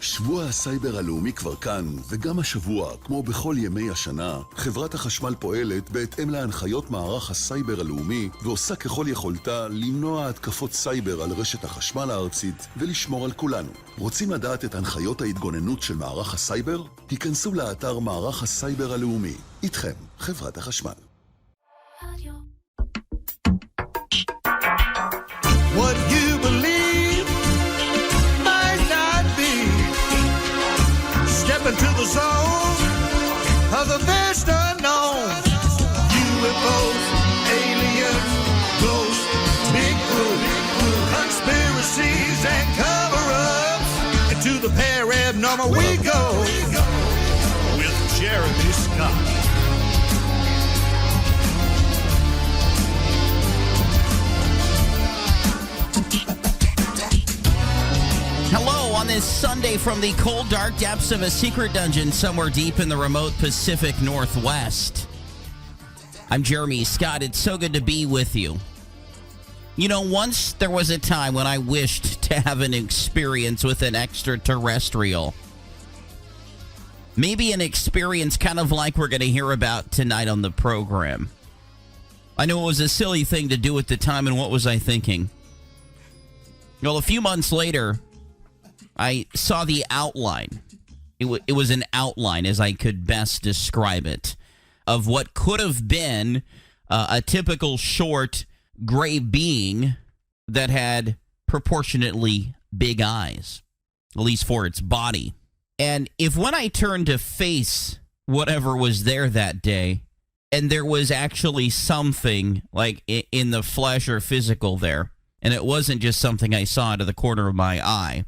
שבוע הסייבר הלאומי כבר כאן, וגם השבוע, כמו בכל ימי השנה, חברת החשמל פועלת בהתאם להנחיות מערך הסייבר הלאומי, ועושה ככל יכולתה למנוע התקפות סייבר על רשת החשמל הארצית ולשמור על כולנו. רוצים לדעת את הנחיות ההתגוננות של מערך הסייבר? היכנסו לאתר מערך הסייבר הלאומי. איתכם, חברת החשמל. What you believe might not be. Step into the zone of the vast unknown. UFOs, aliens, ghosts, Bigfoot, conspiracies and cover-ups. Into the Parabnormal we go with Jeremy Scott. Hello on this Sunday from the cold, dark depths of a secret dungeon somewhere deep in the remote Pacific Northwest. I'm Jeremy Scott. It's so good to be with you. You know, once there was a time when I wished to have an experience with an extraterrestrial. Maybe an experience kind of like we're going to hear about tonight on the program. I know it was a silly thing to do at the time, and what was I thinking? Well, a few months later, I saw the outline. It was an outline, as I could best describe it, of what could have been a typical short gray being that had proportionately big eyes, at least for its body. And if when I turned to face whatever was there that day, and there was actually something like in the flesh or physical there, and it wasn't just something I saw out of the corner of my eye,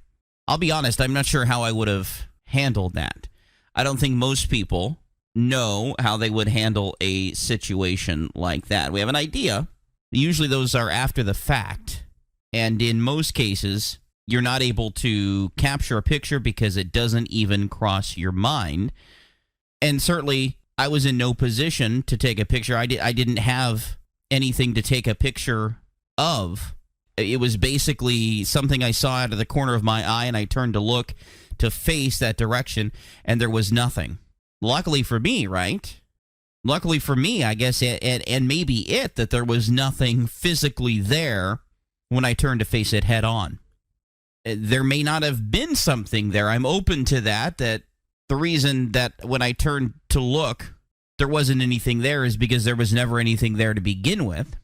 I'll be honest, I'm not sure how I would have handled that. I don't think most people know how they would handle a situation like that. We have an idea. Usually those are after the fact. And in most cases, you're not able to capture a picture because it doesn't even cross your mind. And certainly, I was in no position to take a picture. I didn't have anything to take a picture of. It was basically something I saw out of the corner of my eye, and I turned to look to face that direction, and there was nothing. Luckily for me, right? Luckily for me, I guess, and maybe that there was nothing physically there when I turned to face it head on. There may not have been something there. I'm open to that the reason that when I turned to look, there wasn't anything there is because there was never anything there to begin with.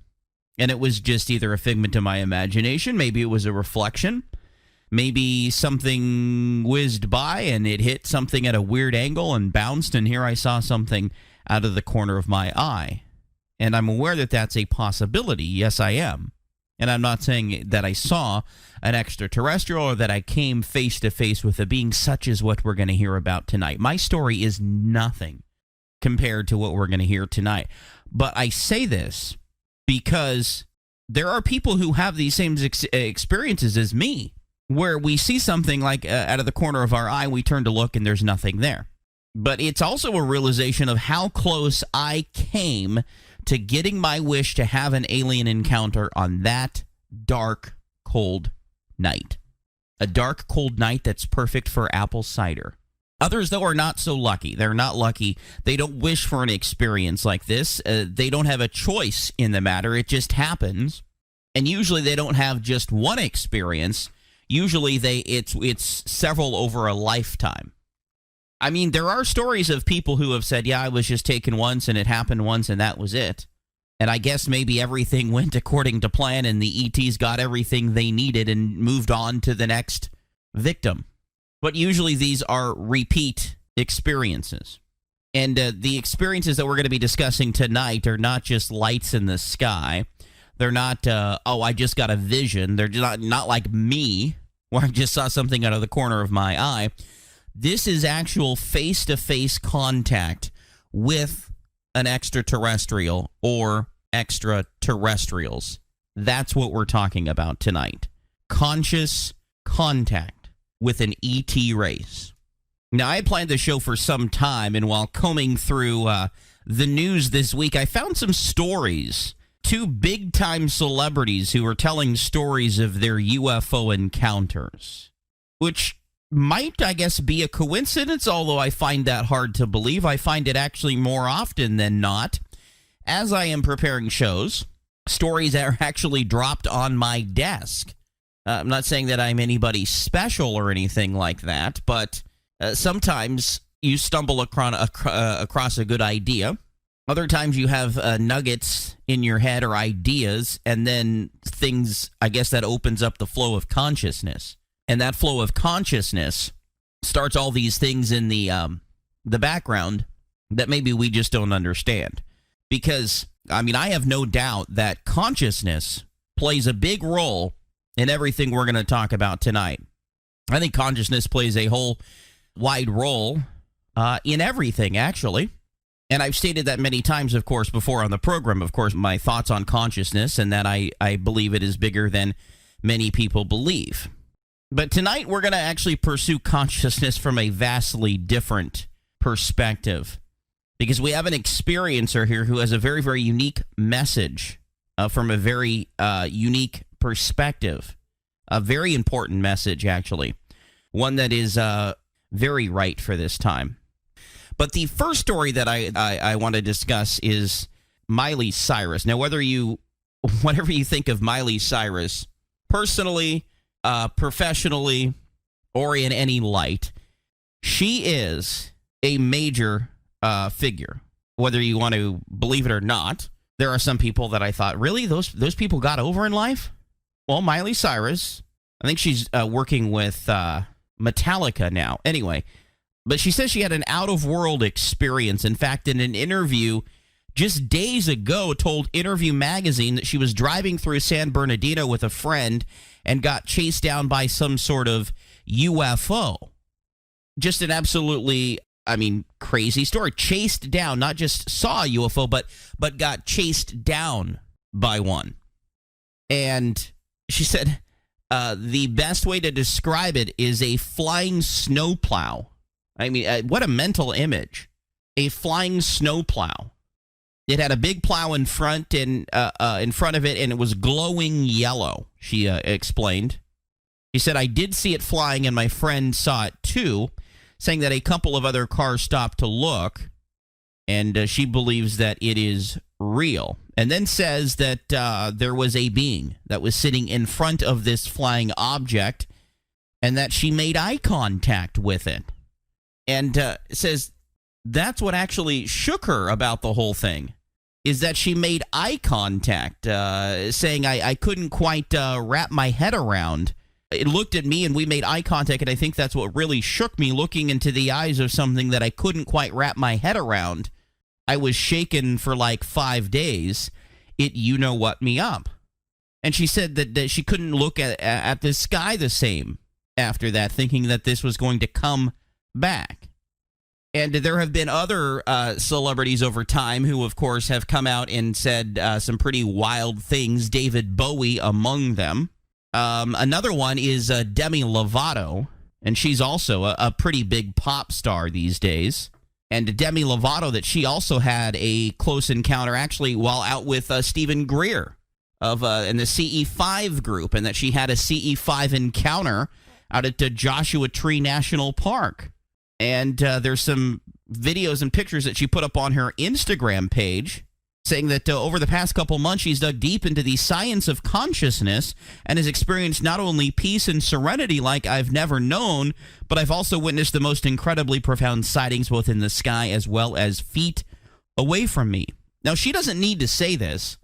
And it was just either a figment of my imagination, maybe it was a reflection, maybe something whizzed by and it hit something at a weird angle and bounced, and here I saw something out of the corner of my eye. And I'm aware that that's a possibility. Yes, I am. And I'm not saying that I saw an extraterrestrial or that I came face to face with a being such as what we're going to hear about tonight. My story is nothing compared to what we're going to hear tonight. But I say this because there are people who have these same experiences as me, where we see something like out of the corner of our eye, we turn to look, and there's nothing there. But it's also a realization of how close I came to getting my wish to have an alien encounter on that dark, cold night. A dark, cold night that's perfect for apple cider. Others, though, are not so lucky. They're not lucky. They don't wish for an experience like this. They don't have a choice in the matter. It just happens. And usually they don't have just one experience. Usually it's several over a lifetime. I mean, there are stories of people who have said, yeah, I was just taken once and it happened once and that was it. And I guess maybe everything went according to plan and the ETs got everything they needed and moved on to the next victim. But usually these are repeat experiences. And the experiences that we're going to be discussing tonight are not just lights in the sky. They're not, I just got a vision. They're not like me, where I just saw something out of the corner of my eye. This is actual face-to-face contact with an extraterrestrial or extraterrestrials. That's what we're talking about tonight. Conscious contact with an ET race. Now, I had planned the show for some time, and while combing through the news this week, I found some stories. Two big-time celebrities who were telling stories of their UFO encounters, which might, I guess, be a coincidence, although I find that hard to believe. I find it actually more often than not, as I am preparing shows, stories are actually dropped on my desk. I'm not saying that I'm anybody special or anything like that, but sometimes you stumble across a good idea. Other times you have nuggets in your head or ideas, and then things, I guess, that opens up the flow of consciousness. And that flow of consciousness starts all these things in the background that maybe we just don't understand. Because, I mean, I have no doubt that consciousness plays a big role in everything we're going to talk about tonight. I think consciousness plays a whole wide role in everything, actually. And I've stated that many times, of course, before on the program, of course, my thoughts on consciousness, and that I believe it is bigger than many people believe. But tonight we're going to actually pursue consciousness from a vastly different perspective, because we have an experiencer here who has a very, very unique message from a very unique perspective. A very important message, actually. One that is very right for this time. But the first story that I want to discuss is Miley Cyrus. Now, whatever you think of Miley Cyrus, personally, professionally, or in any light, she is a major figure. Whether you want to believe it or not, there are some people that I thought, really, those people got over in life? Well, Miley Cyrus, I think she's working with Metallica now. Anyway, but she says she had an out-of-world experience. In fact, in an interview just days ago, told Interview Magazine that she was driving through San Bernardino with a friend and got chased down by some sort of UFO. Just an absolutely, I mean, crazy story. Chased down, not just saw a UFO, but got chased down by one. And she said the best way to describe it is a flying snowplow. I mean, what a mental image. A flying snowplow. It had a big plow in front of it, and it was glowing yellow, she explained. She said, I did see it flying, and my friend saw it too, saying that a couple of other cars stopped to look, and she believes that it is real. And then says that there was a being that was sitting in front of this flying object, and that she made eye contact with it. And says that's what actually shook her about the whole thing, is that she made eye contact, saying, I couldn't quite wrap my head around. It looked at me and we made eye contact, and I think that's what really shook me, looking into the eyes of something that I couldn't quite wrap my head around. I was shaken for like 5 days. It you-know-what me up. And she said that she couldn't look at the sky the same after that, thinking that this was going to come back. And there have been other celebrities over time who, of course, have come out and said some pretty wild things, David Bowie among them. Another one is Demi Lovato, and she's also a pretty big pop star these days. And Demi Lovato, that she also had a close encounter, actually, while out with Stephen Greer in the CE5 group, and that she had a CE5 encounter out at Joshua Tree National Park. And there's some videos and pictures that she put up on her Instagram page saying that over the past couple months, she's dug deep into the science of consciousness and has experienced not only peace and serenity like I've never known, but I've also witnessed the most incredibly profound sightings both in the sky as well as feet away from me. Now, she doesn't need to say this.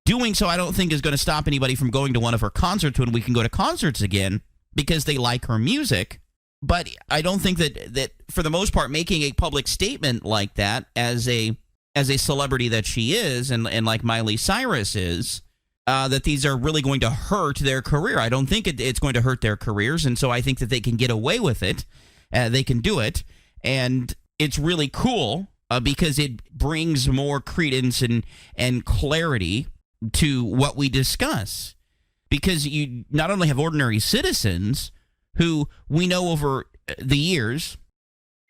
Doing so, I don't think, is going to stop anybody from going to one of her concerts when we can go to concerts again because they like her music. But I don't think that for the most part, making a public statement like that as a celebrity that she is, and like Miley Cyrus is, that these are really going to hurt their career. I don't think it's going to hurt their careers, and so I think that they can get away with it. They can do it, and it's really cool because it brings more credence and clarity to what we discuss. Because you not only have ordinary citizens who we know over the years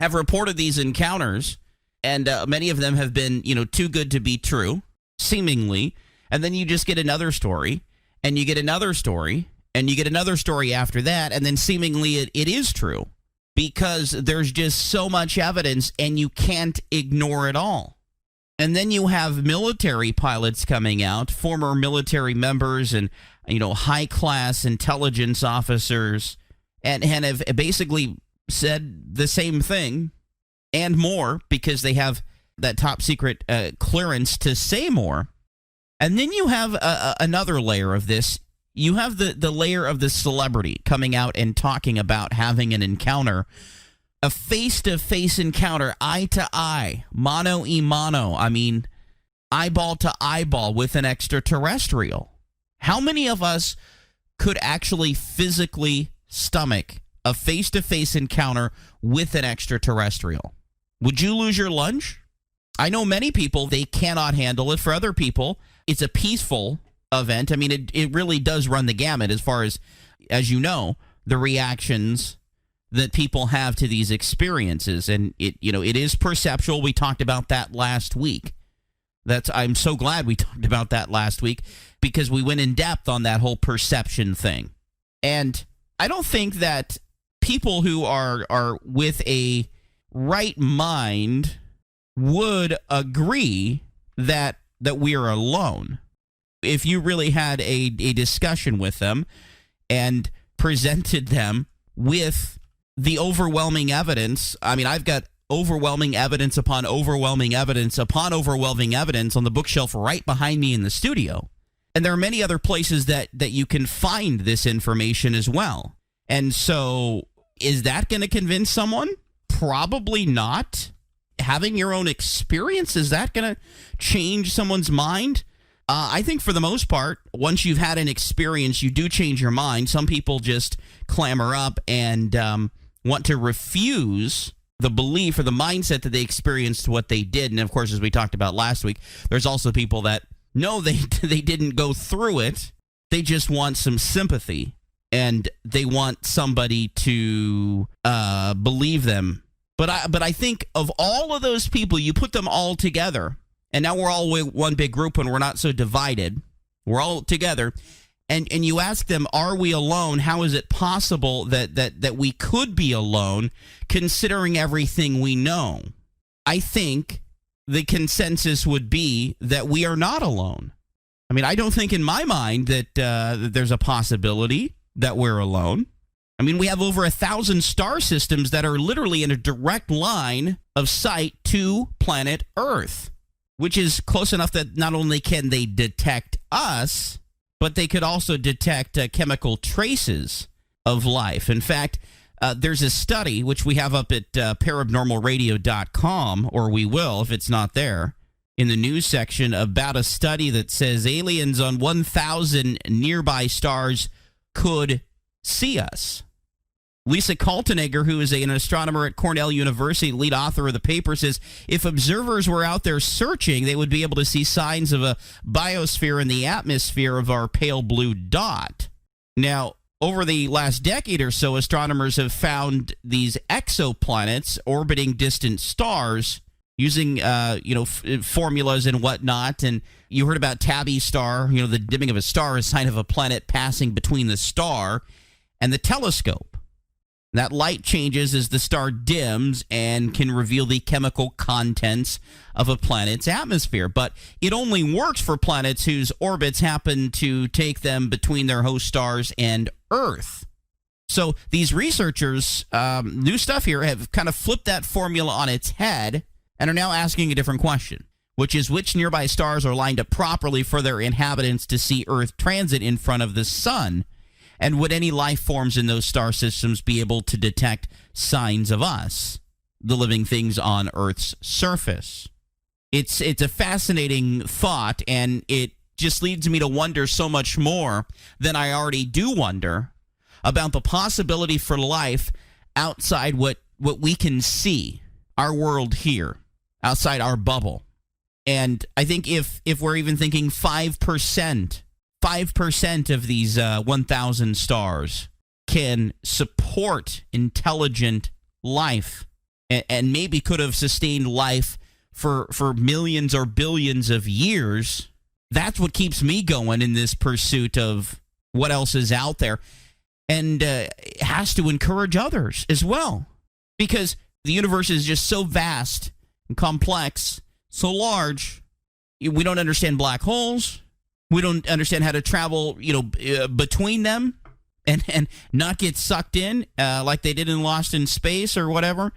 have reported these encounters, and many of them have been, too good to be true, seemingly. And then you just get another story, and you get another story, and you get another story after that, and then seemingly it is true. because there's just so much evidence and you can't ignore it all. And then you have military pilots coming out, former military members and, high-class intelligence officers, and have basically said the same thing and more because they have that top-secret clearance to say more. And then you have another layer of this. You have the layer of the celebrity coming out and talking about having an encounter, a face-to-face encounter, eye-to-eye, mano-a-mano, eyeball to eyeball with an extraterrestrial. How many of us could actually physically stomach a face-to-face encounter with an extraterrestrial? Would you lose your lunch? I know many people, they cannot handle it. For other people, it's a peaceful event. It really does run the gamut as far as you know, the reactions that people have to these experiences. And it is perceptual. We talked about that last week. I'm so glad we talked about that last week because we went in depth on that whole perception thing. And I don't think that people who are with a right mind would agree that we are alone. If you really had a discussion with them and presented them with the overwhelming evidence, I've got overwhelming evidence upon overwhelming evidence upon overwhelming evidence on the bookshelf right behind me in the studio. And there are many other places that you can find this information as well. And so is that going to convince someone? Probably not. Having your own experience, is that going to change someone's mind? I think for the most part, once you've had an experience, you do change your mind. Some people just clamor up and want to refuse the belief or the mindset that they experienced what they did. And of course, as we talked about last week, there's also people that no, they didn't go through it. They just want some sympathy and they want somebody to believe them. But I think of all of those people, you put them all together, and now we're all one big group and we're not so divided. We're all together. And you ask them, are we alone? How is it possible that we could be alone considering everything we know? I think the consensus would be that we are not alone. I don't think in my mind that there's a possibility that we're alone. We have over 1,000 star systems that are literally in a direct line of sight to planet Earth, which is close enough that not only can they detect us, but they could also detect chemical traces of life. In fact, there's a study, which we have up at parabnormalradio.com, or we will if it's not there, in the news section, about a study that says aliens on 1,000 nearby stars could see us. Lisa Kaltenegger, who is an astronomer at Cornell University, lead author of the paper, says if observers were out there searching, they would be able to see signs of a biosphere in the atmosphere of our pale blue dot. Now, over the last decade or so, astronomers have found these exoplanets orbiting distant stars using, formulas and whatnot. And you heard about Tabby star, the dimming of a star, a sign of a planet passing between the star and the telescope. That light changes as the star dims and can reveal the chemical contents of a planet's atmosphere. But it only works for planets whose orbits happen to take them between their host stars and Earth. So these researchers, new stuff here, have kind of flipped that formula on its head and are now asking a different question, which is which nearby stars are lined up properly for their inhabitants to see Earth transit in front of the sun? And would any life forms in those star systems be able to detect signs of us, the living things on Earth's surface? It's a fascinating thought, and it just leads me to wonder so much more than I already do wonder about the possibility for life outside what we can see, our world here, outside our bubble. And I think if we're even thinking 5% of these 1,000 stars can support intelligent life and maybe could have sustained life for millions or billions of years, that's what keeps me going in this pursuit of what else is out there. And it has to encourage others as well. because the universe is just so vast and complex, so large. We don't understand black holes. We don't understand how to travel, between them and not get sucked in like they did in Lost in Space or whatever,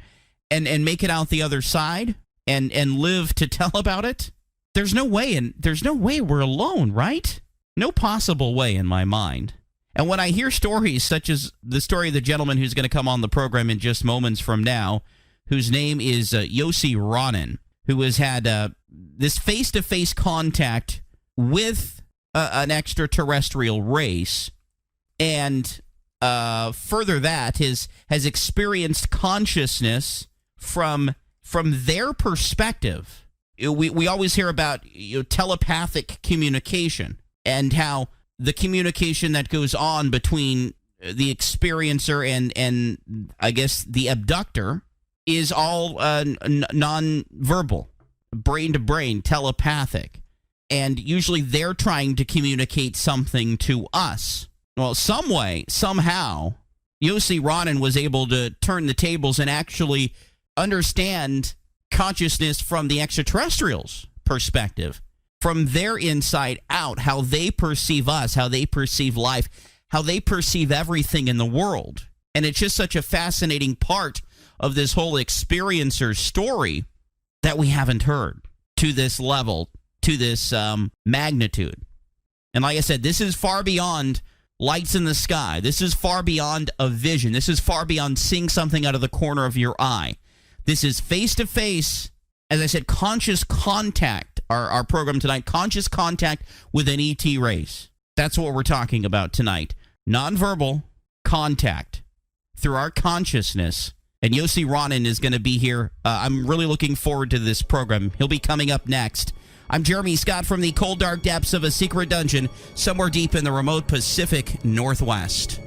and make it out the other side and live to tell about it. There's no way we're alone, right? No possible way in my mind. And when I hear stories such as the story of the gentleman who's going to come on the program in just moments from now, whose name is Yossi Ronen, who has had this face-to-face contact with an extraterrestrial race, and further that has experienced consciousness from their perspective. We always hear about telepathic communication and how the communication that goes on between the experiencer and I guess the abductor is all non-verbal, brain to brain, telepathic. And usually they're trying to communicate something to us. Well, some way, somehow, Yossi Ronen was able to turn the tables and actually understand consciousness from the extraterrestrials' perspective, from their inside out, how they perceive us, how they perceive life, how they perceive everything in the world. And it's just such a fascinating part of this whole experiencer story that we haven't heard to this level, to this magnitude. And like I said, this is far beyond lights in the sky. This is far beyond a vision. This is far beyond seeing something out of the corner of your eye. This is face-to-face, as I said, conscious contact. Our program tonight, conscious contact with an ET race. That's what we're talking about tonight. Nonverbal contact through our consciousness. And Yossi Ronen is going to be here. I'm really looking forward to this program. He'll be coming up next. I'm Jeremy Scott from the cold, dark depths of a secret dungeon somewhere deep in the remote Pacific Northwest.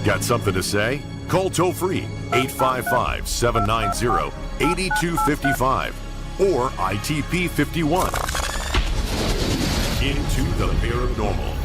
Got something to say? Call toll-free 855-790-8255 or ITP51. Into the Paranormal.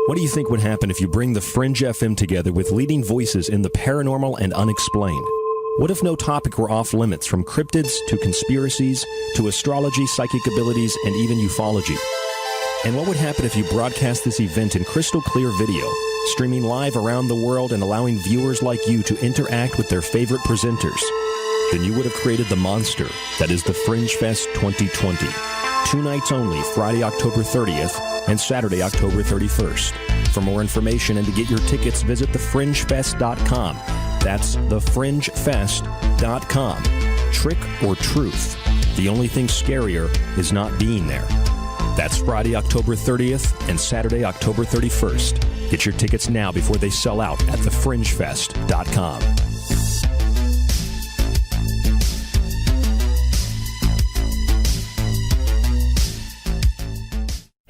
What do you think would happen if you bring the Fringe FM together with leading voices in the paranormal and unexplained? What if no topic were off limits, from cryptids to conspiracies to astrology, psychic abilities, and even ufology? And what would happen if you broadcast this event in crystal clear video, streaming live around the world and allowing viewers like you to interact with their favorite presenters? Then you would have created the monster that is the Fringe Fest 2020. 2 nights only, Friday, October 30th and Saturday, October 31st. For more information and to get your tickets, visit thefringefest.com. That's thefringefest.com. Trick or truth? The only thing scarier is not being there. That's Friday, October 30th and Saturday, October 31st. Get your tickets now before they sell out at thefringefest.com.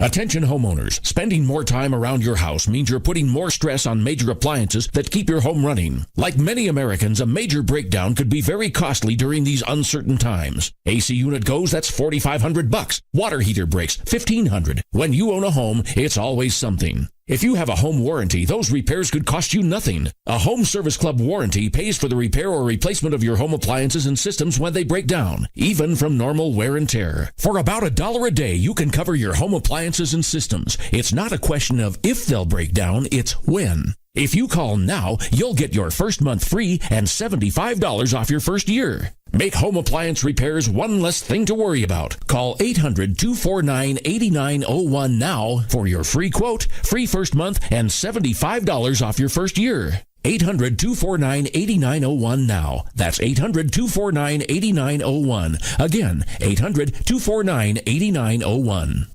Attention homeowners, spending more time around your house means you're putting more stress on major appliances that keep your home running. Like many Americans, a major breakdown could be very costly during these uncertain times. AC unit goes, that's $4,500. Water heater breaks, $1,500. When you own a home, it's always something. If you have a home warranty, those repairs could cost you nothing. A Home Service Club warranty pays for the repair or replacement of your home appliances and systems when they break down, even from normal wear and tear. For about $1 a day, you can cover your home appliances and systems. It's not a question of if they'll break down, it's when. If you call now, you'll get your first month free and $75 off your first year. Make home appliance repairs one less thing to worry about. Call 800-249-8901 now for your free quote, free first month, and $75 off your first year. 800-249-8901 now. That's 800-249-8901. Again, 800-249-8901.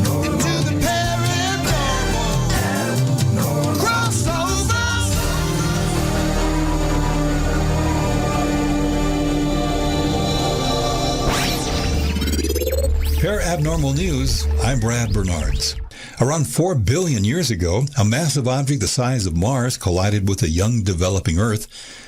Into the paranormal crossover. Parabnormal News, I'm Brad Bernards. Around 4 billion years ago, a massive object the size of Mars collided with a young developing Earth.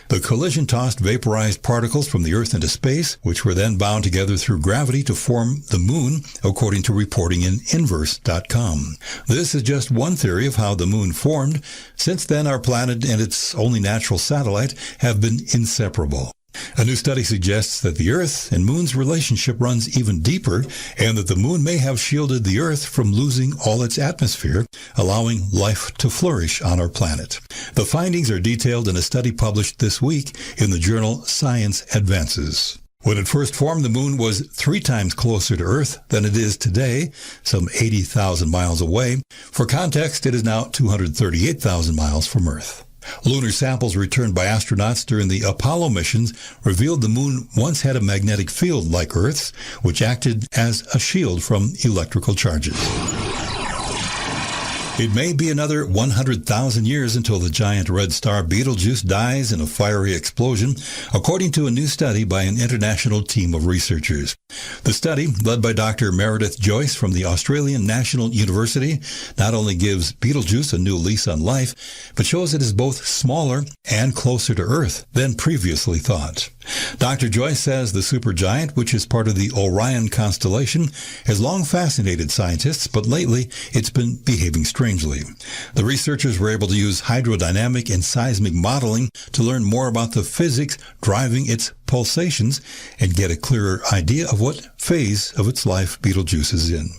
The collision tossed vaporized particles from the Earth into space, which were then bound together through gravity to form the Moon, according to reporting in Inverse.com. This is just one theory of how the Moon formed. Since then, our planet and its only natural satellite have been inseparable. A new study suggests that the Earth and Moon's relationship runs even deeper, and that the Moon may have shielded the Earth from losing all its atmosphere, allowing life to flourish on our planet. The findings are detailed in a study published this week in the journal Science Advances. When it first formed, the Moon was 3 times closer to Earth than it is today, some 80,000 miles away. For context, it is now 238,000 miles from Earth. Lunar samples returned by astronauts during the Apollo missions revealed the Moon once had a magnetic field like Earth's, which acted as a shield from electrical charges. It may be another 100,000 years until the giant red star Betelgeuse dies in a fiery explosion, according to a new study by an international team of researchers. The study, led by Dr. Meredith Joyce from the Australian National University, not only gives Betelgeuse a new lease on life, but shows it is both smaller and closer to Earth than previously thought. Dr. Joyce says the supergiant, which is part of the Orion constellation, has long fascinated scientists, but lately it's been behaving strangely. The researchers were able to use hydrodynamic and seismic modeling to learn more about the physics driving its pulsations and get a clearer idea of what phase of its life Betelgeuse is in.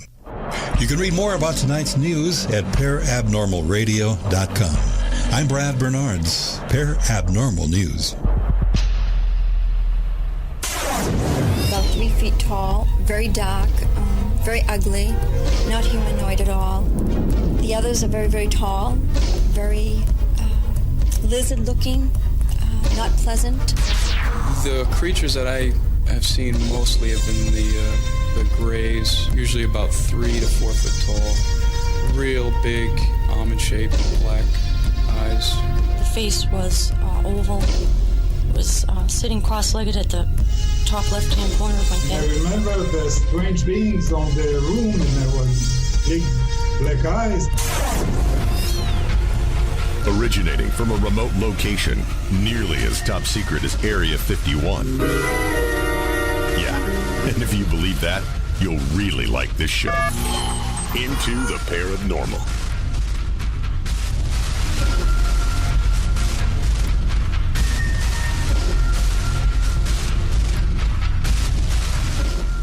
You can read more about tonight's news at parabnormalradio.com. I'm Brad Bernards, Parabnormal News. About 3 feet tall, very dark, very ugly, not humanoid at all. The others are very, very tall, very lizard-looking, not pleasant. The creatures that I have seen mostly have been the grays, usually about 3 to 4 foot tall. Real big, almond-shaped, black eyes. The face was oval. It was sitting cross-legged at the top left-hand corner of my I bed. remember the strange beings on the room, and there was big black eyes. Originating from a remote location, nearly as top secret as Area 51. Yeah, and if you believe that, you'll really like this show. Into the Paranormal.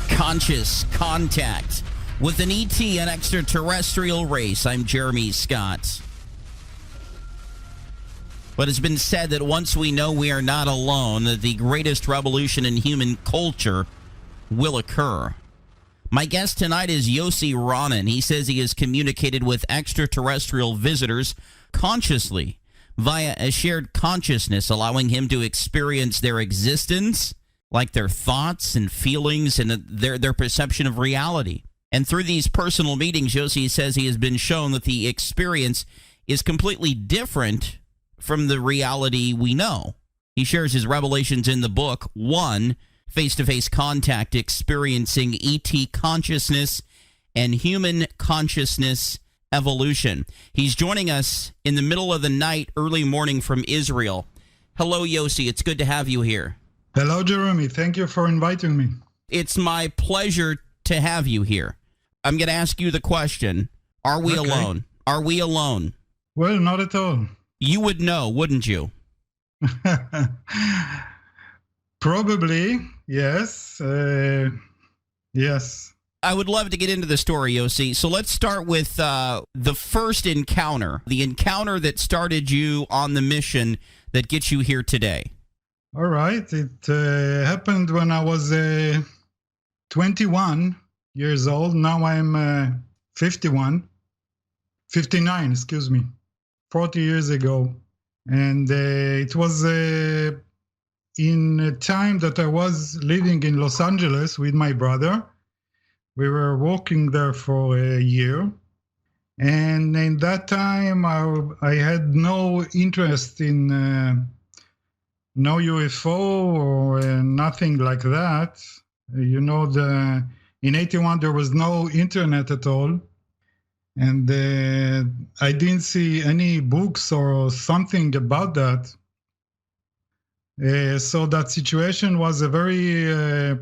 Conscious contact with an ET, an extraterrestrial race. I'm Jeremy Scott. But it's been said that once we know we are not alone, that the greatest revolution in human culture will occur. My guest tonight is Yossi Ronen. He says he has communicated with extraterrestrial visitors consciously via a shared consciousness, allowing him to experience their existence, like their thoughts and feelings and their perception of reality. And through these personal meetings, Yossi says he has been shown that the experience is completely different from the reality we know. He shares his revelations in the book, 1, Face-to-Face Contact, Experiencing ET Consciousness and Human Consciousness Evolution. He's joining us in the middle of the night, early morning from Israel. Hello, Yossi. It's good to have you here. Hello, Jeremy. Thank you for inviting me. It's my pleasure to have you here. I'm going to ask you the question, are we alone? Are we alone? Well, not at all. You would know, wouldn't you? Probably, yes. Yes. I would love to get into the story, Yossi. So let's start with the first encounter, the encounter that started you on the mission that gets you here today. All right. It happened when I was 21 years old. Now I'm 59, excuse me. 40 years ago. And it was in a time that I was living in Los Angeles with my brother. We were working there for a year. And in that time, I had no interest in no UFO or nothing like that. In 81, there was no internet at all. And I didn't see any books or something about that. So that situation was a very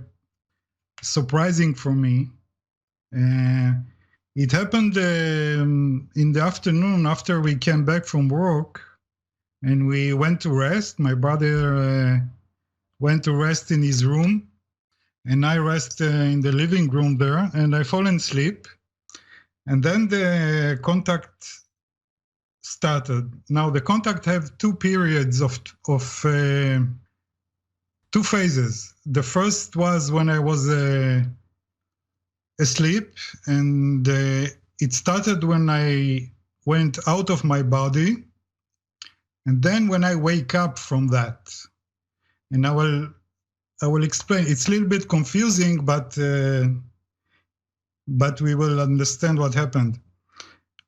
surprising for me. It happened in the afternoon after we came back from work, and we went to rest. My brother went to rest in his room, and I rest in the living room there, and I fall asleep. And then the contact started. Now the contact have two periods of two phases. The first was when I was asleep, and it started when I went out of my body, and then when I wake up from that. And I will explain. It's a little bit confusing, but we will understand what happened.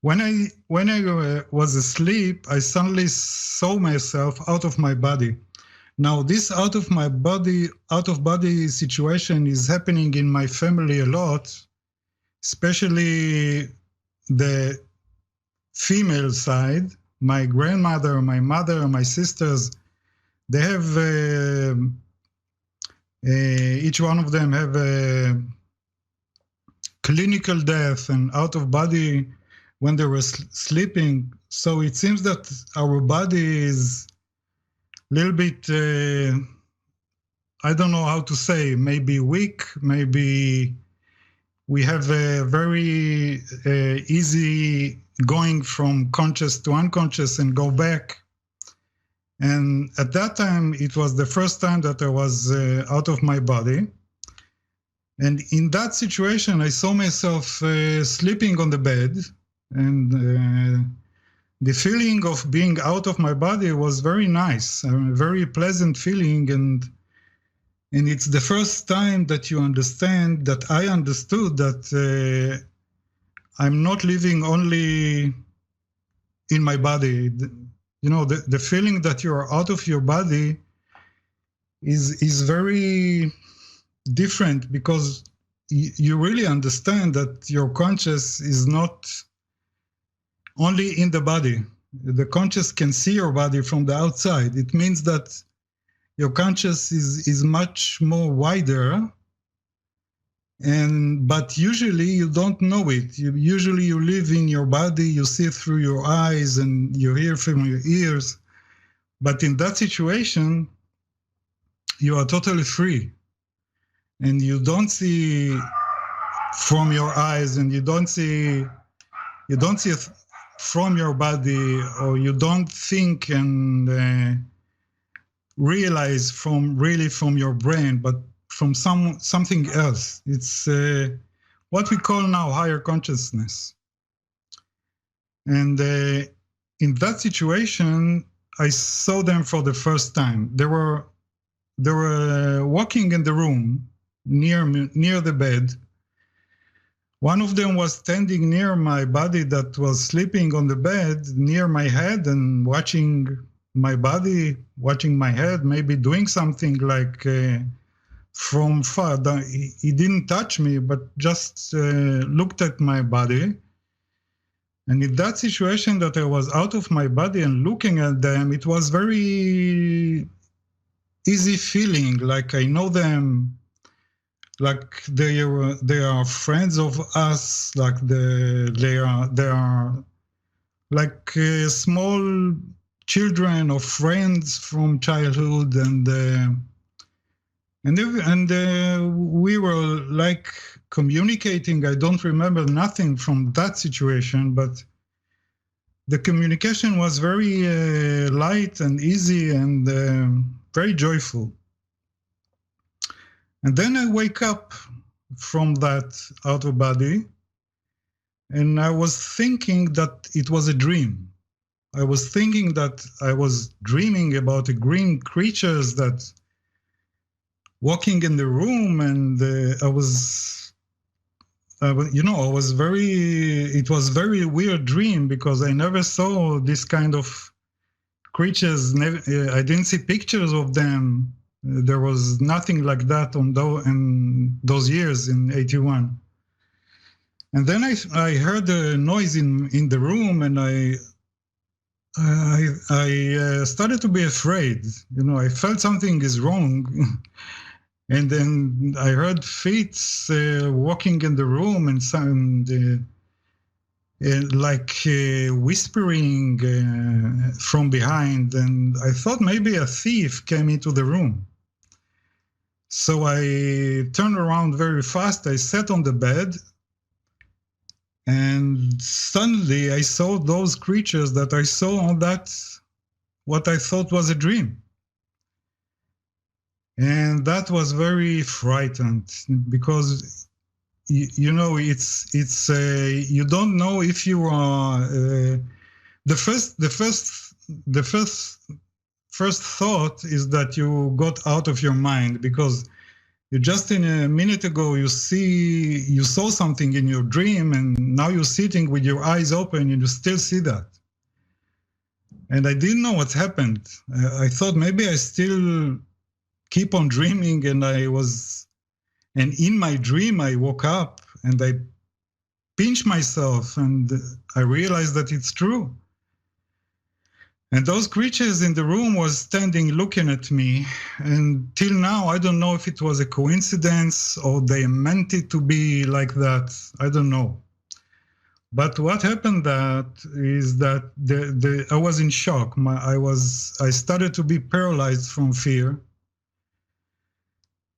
When I was asleep, I suddenly saw myself out of my body. Now, this out of body situation is happening in my family a lot, especially the female side. My grandmother, my mother, my sisters, they have, each one of them have a clinical death and out of body when they were sleeping. So it seems that our body is little bit, I don't know how to say, maybe weak, maybe we have a very easy going from conscious to unconscious and go back. And at that time, it was the first time that I was out of my body. And in that situation, I saw myself sleeping on the bed, and the feeling of being out of my body was very nice, a very pleasant feeling, and it's the first time that you understand, that I understood that I'm not living only in my body. The feeling that you are out of your body is very different, because you really understand that your conscious is not only in the body. The conscious can see your body from the outside. It means that your conscious is much more wider, but usually you don't know it. Usually you live in your body, you see through your eyes and you hear from your ears. But in that situation, you are totally free. And you don't see from your eyes, and you don't see from your body, or you don't think and realize from your brain, but from something else. It's what we call now higher consciousness. And in that situation, I saw them for the first time. They were walking in the room near the bed. One of them was standing near my body that was sleeping on the bed, near my head, and watching my body, watching my head, maybe doing something like from far. He didn't touch me, but just looked at my body. And in that situation that I was out of my body and looking at them, it was very easy feeling, like I know them, like they are friends of us, like they are like small children or friends from childhood, and we were like communicating. I don't remember nothing from that situation, but the communication was very light and easy and very joyful. And then I wake up from that out of body, and I was thinking that it was a dream. I was thinking that I was dreaming about the green creatures that walking in the room, and it was very weird dream because I never saw this kind of creatures. I didn't see pictures of them. There was nothing like that in those years in 81. And then I heard a noise in the room, and I started to be afraid. I felt something is wrong. And then I heard feet walking in the room and sound like whispering from behind. And I thought maybe a thief came into the room. So I turned around very fast. I sat on the bed. And suddenly I saw those creatures that I saw on that, what I thought was a dream. And that was very frightened because, you don't know if you are, the first thought is that you got out of your mind because you just in a minute ago, you saw something in your dream, and now you're sitting with your eyes open and you still see that. And I didn't know what happened. I thought maybe I still keep on dreaming, and in my dream, I woke up and I pinched myself and I realized that it's true. And those creatures in the room was standing looking at me. And till now, I don't know if it was a coincidence or they meant it to be like that. I don't know. But what happened is that I was in shock. I started to be paralyzed from fear.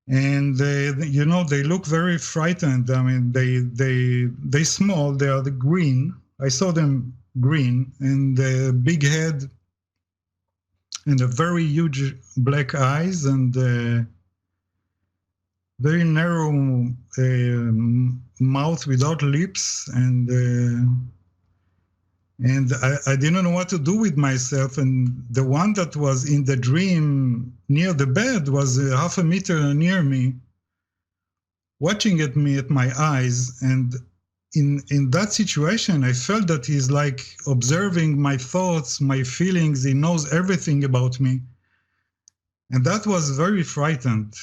And they look very frightened. I mean, they small, they are the green. I saw them green and the big head and the very huge black eyes and very narrow mouth without lips, and I didn't know what to do with myself. And the one that was in the dream near the bed was half a meter near me, watching at me at my eyes. And in that situation, I felt that he's like observing my thoughts, my feelings. He knows everything about me. And that was very frightened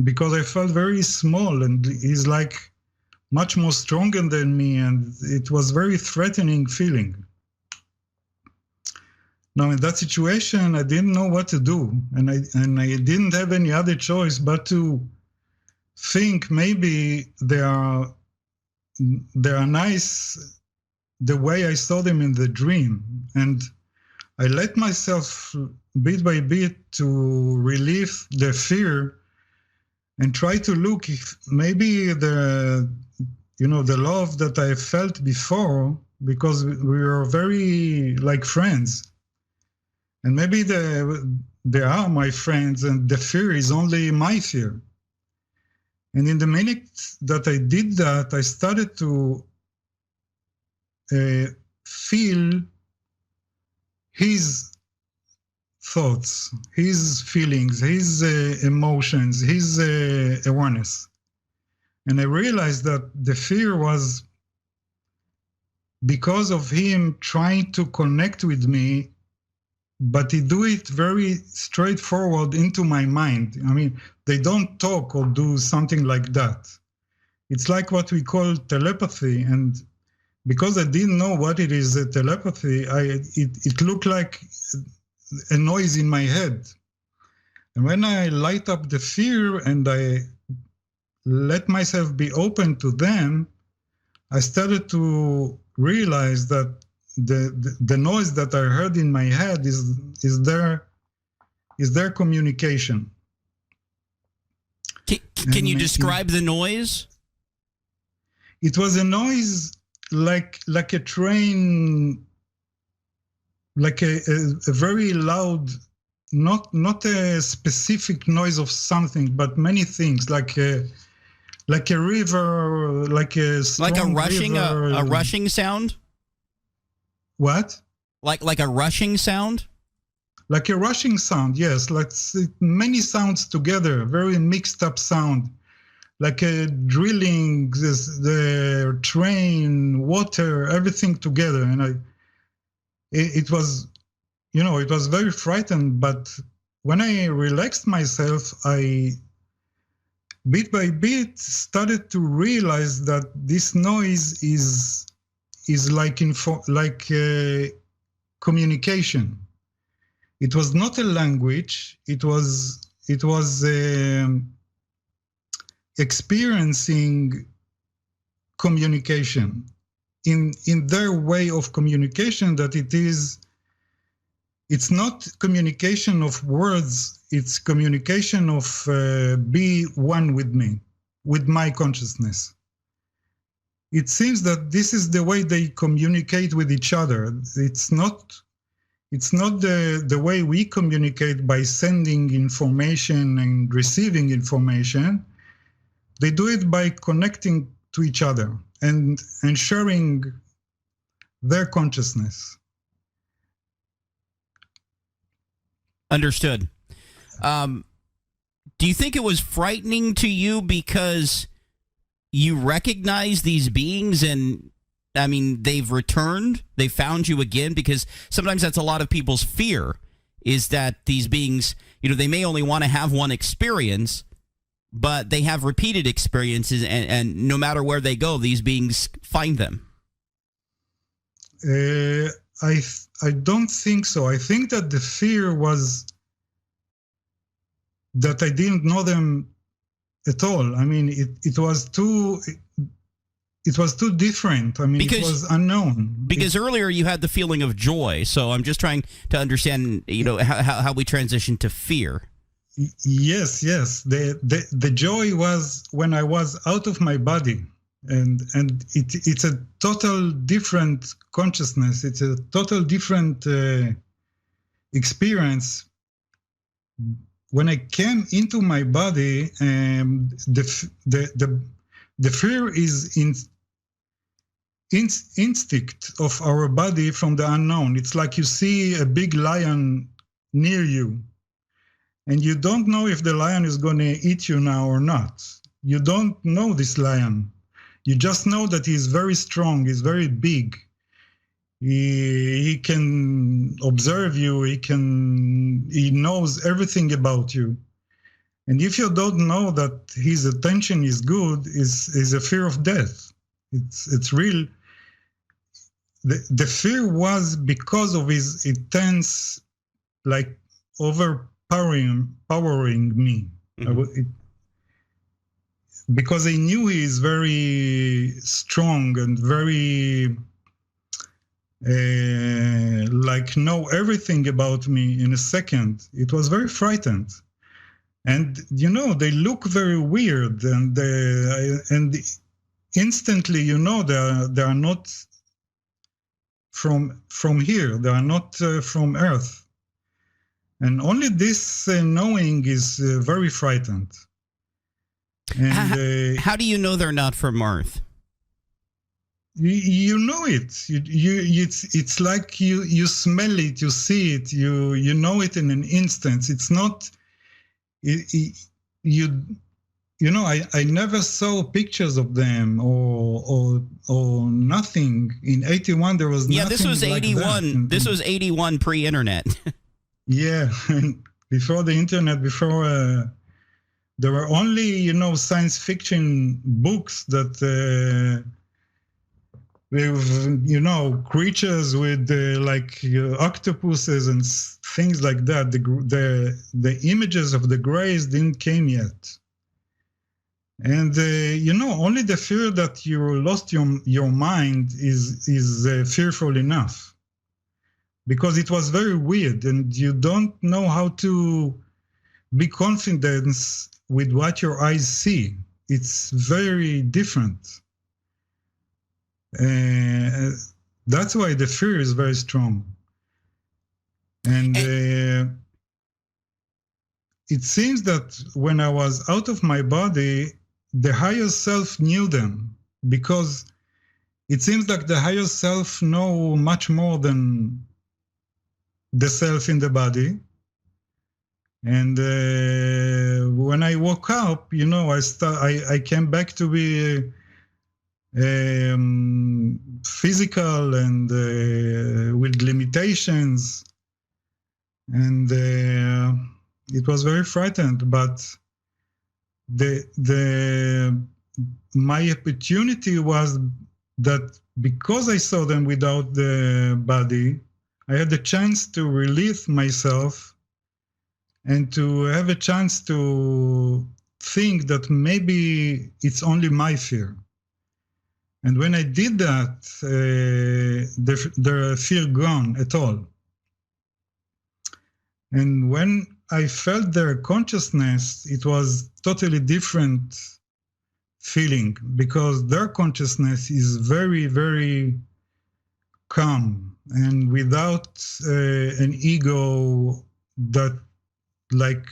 because I felt very small, and he's like much more stronger than me. And it was very threatening feeling. Now, in that situation, I didn't know what to do. And I didn't have any other choice but to think maybe they are nice the way I saw them in the dream. And I let myself bit by bit to relieve the fear and try to look if maybe the love that I felt before, because we were very like friends. And maybe they are my friends and the fear is only my fear. And in the minute that I did that, I started to feel his thoughts, his feelings, his emotions, his awareness. And I realized that the fear was because of him trying to connect with me, but he do it very straightforward into my mind. I mean, they don't talk or do something like that. It's like what we call telepathy. And because I didn't know what it is, telepathy, it looked like a noise in my head. And when I light up the fear and I let myself be open to them, I started to realize that the noise that I heard in my head is their communication. Can you describe the noise? It was a noise like a train, like a very loud, not a specific noise of something, but many things, like a river, like a strong like a rushing river. a rushing sound. What? Like a rushing sound? Like a rushing sound, yes. Like many sounds together, very mixed up sound. Like a drilling, the train, water, everything together. And it was, it was very frightened. But when I relaxed myself, I bit by bit started to realize that this noise is like communication. It was not a language. It was experiencing communication in their way of communication. That it's not communication of words. It's communication of be one with me, with my consciousness. It seems that this is the way they communicate with each other. It's not the way we communicate by sending information and receiving information. They do it by connecting to each other and sharing their consciousness. Understood. Do you think it was frightening to you because you recognize these beings and, I mean, they've returned, they found you again? Because sometimes that's a lot of people's fear, is that these beings, they may only want to have one experience, but they have repeated experiences, and no matter where they go, these beings find them. I don't think so. I think that the fear was that I didn't know them at all. I mean, it was too different. I mean, it was unknown. Because earlier you had the feeling of joy, so I'm just trying to understand, how we transitioned to fear. Yes. The joy was when I was out of my body, and it's a total different consciousness. It's a total different experience. When I came into my body, the fear is instinct of our body from the unknown. It's like you see a big lion near you, and you don't know if the lion is going to eat you now or not. You don't know this lion. You just know that he's very strong, he's very big. He can observe you, he knows everything about you. And if you don't know that his attention is good, is a fear of death. It's real. The fear was because of his intense, like, powering me. Mm-hmm. Because I knew he is very strong and very know everything about me in a second. It was very frightened. And, they look very weird, and instantly, they are not from here. They are not from Earth. And only this knowing is very frightened. And how do you know they're not from Earth? You know it. It's like you smell it, you see it, you know it in an instant. It's not. I never saw pictures of them or nothing. In 81 there was nothing. Yeah, this was 81. Like this was 81 pre-internet. Yeah, before the internet, before there were only science fiction books that with creatures with octopuses and things like that. The images of the grays didn't came yet. And only the fear that you lost your mind is fearful enough, because it was very weird, and you don't know how to be confident with what your eyes see. It's very different. That's why the fear is very strong. And it seems that when I was out of my body, the higher self knew them, because it seems like the higher self know much more than the self in the body. And when I woke up, I came back to be physical and with limitations, and it was very frightened. But my opportunity was that because I saw them without the body, I had the chance to release myself and to have a chance to think that maybe it's only my fear. And when I did that, the fear gone at all. And when I felt their consciousness, it was totally different feeling, because their consciousness is very, very calm and without an ego that, like,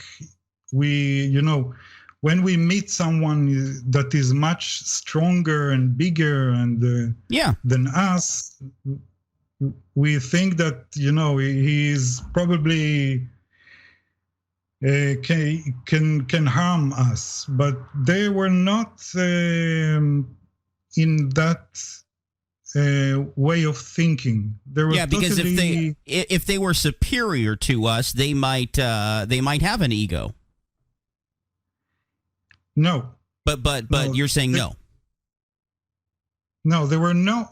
when we meet someone that is much stronger and bigger and than us, we think that he is probably can harm us, but they were not in that way of thinking. They were because totally, if they were superior to us, they might have an ego. No, but you're saying no. No, there were no.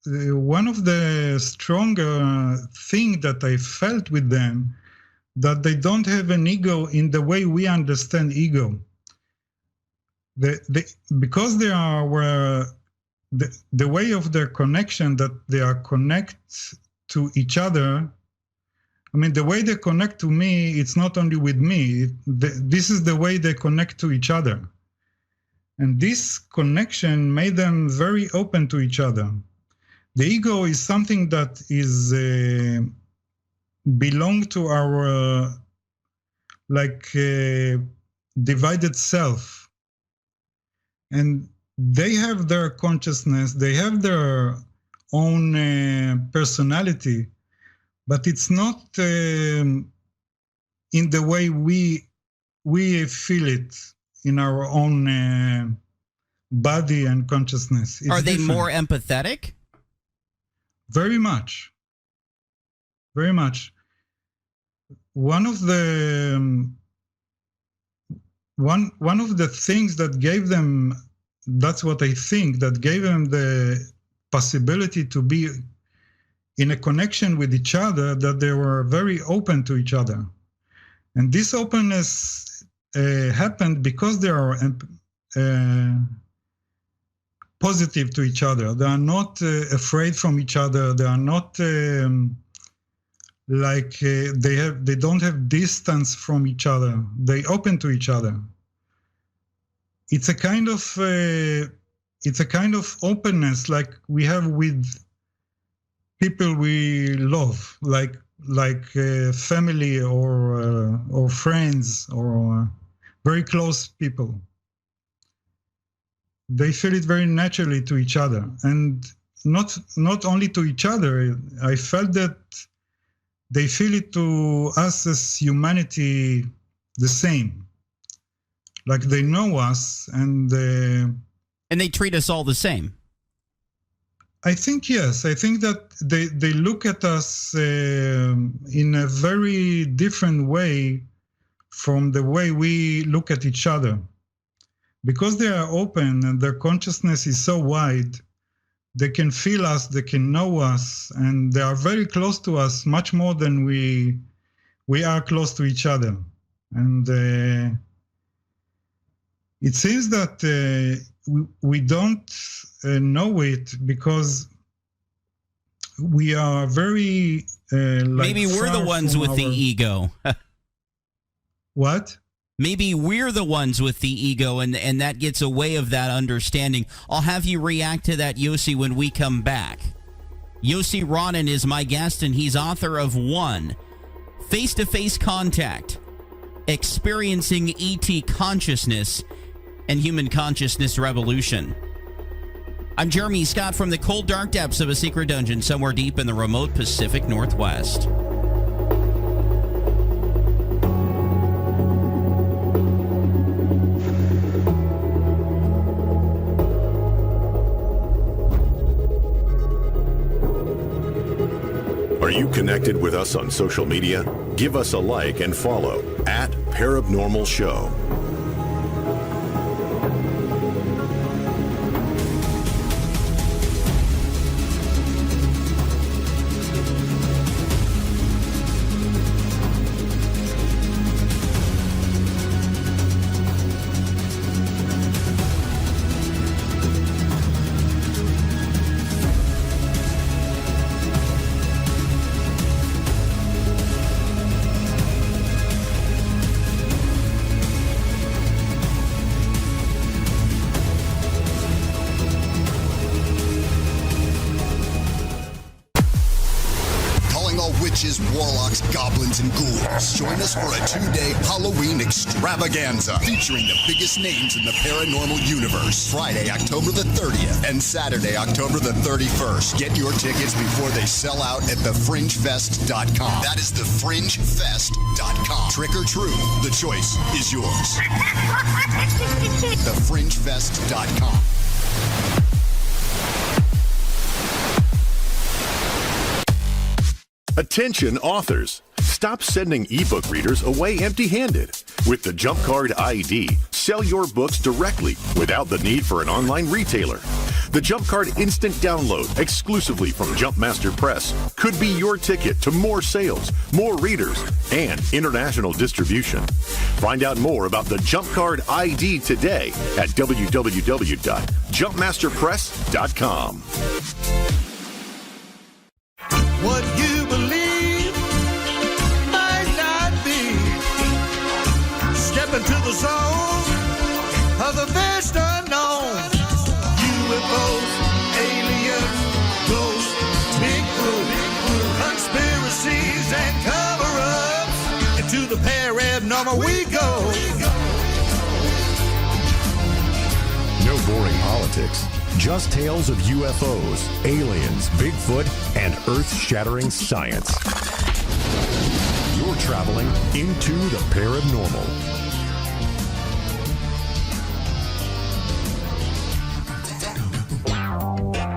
One of the stronger thing that I felt with them, that they don't have an ego in the way we understand ego. Because they are the way of their connection, that they are connect to each other. I mean, the way they connect to me, it's not only with me. This is the way they connect to each other. And this connection made them very open to each other. The ego is something that is belong to our divided self. And they have their consciousness, they have their own personality, but it's not in the way we feel it in our own body and consciousness. It's Are they different. more empathetic? Very much. Very much. One of the things that gave them, that's what I think, that gave them the possibility to be in a connection with each other, that they were very open to each other. And this openness happened because they are positive to each other. They are not afraid from each other. They are not they don't have distance from each other. They open to each other. It's a kind of openness like we have with people we love, like family or friends or very close people. They feel it very naturally to each other, and not only to each other. I felt that they feel it to us as humanity the same. Like they know us, and they treat us all the same. I think yes. I think that they look at us in a very different way from the way we look at each other. Because they are open and their consciousness is so wide, they can feel us, they can know us, and they are very close to us, much more than we are close to each other. And it seems that we don't know it because we are very maybe we're the ones with the ego. What? Maybe we're the ones with the ego, and that gets away of that understanding. I'll have you react to that, Yossi, when we come back. Yossi Ronen is my guest, and he's author of One, Face-to-Face Contact, Experiencing ET Consciousness and Human Consciousness Revolution. I'm Jeremy Scott from the cold, dark depths of a secret dungeon somewhere deep in the remote Pacific Northwest. Connected with us on social media? Give us a like and follow at Parabnormal Show. Witches, warlocks, goblins, and ghouls. Join us for a 2-day Halloween extravaganza featuring the biggest names in the paranormal universe. Friday, October the 30th and Saturday, October the 31st. Get your tickets before they sell out at thefringefest.com. That is thefringefest.com. Trick or true, the choice is yours. thefringefest.com. Attention authors! Stop sending ebook readers away empty-handed. With the Jump Card ID, sell your books directly without the need for an online retailer. The Jump Card Instant Download, exclusively from Jumpmaster Press, could be your ticket to more sales, more readers, and international distribution. Find out more about the Jump Card ID today at www.jumpmasterpress.com. What you believe might not be. Step into the zone of the vast unknown. UFOs, aliens, ghosts, Bigfoot, conspiracies and cover-ups. Into the paranormal we go. No boring politics. Just tales of UFOs, aliens, Bigfoot, and earth-shattering science. You're traveling into the paranormal.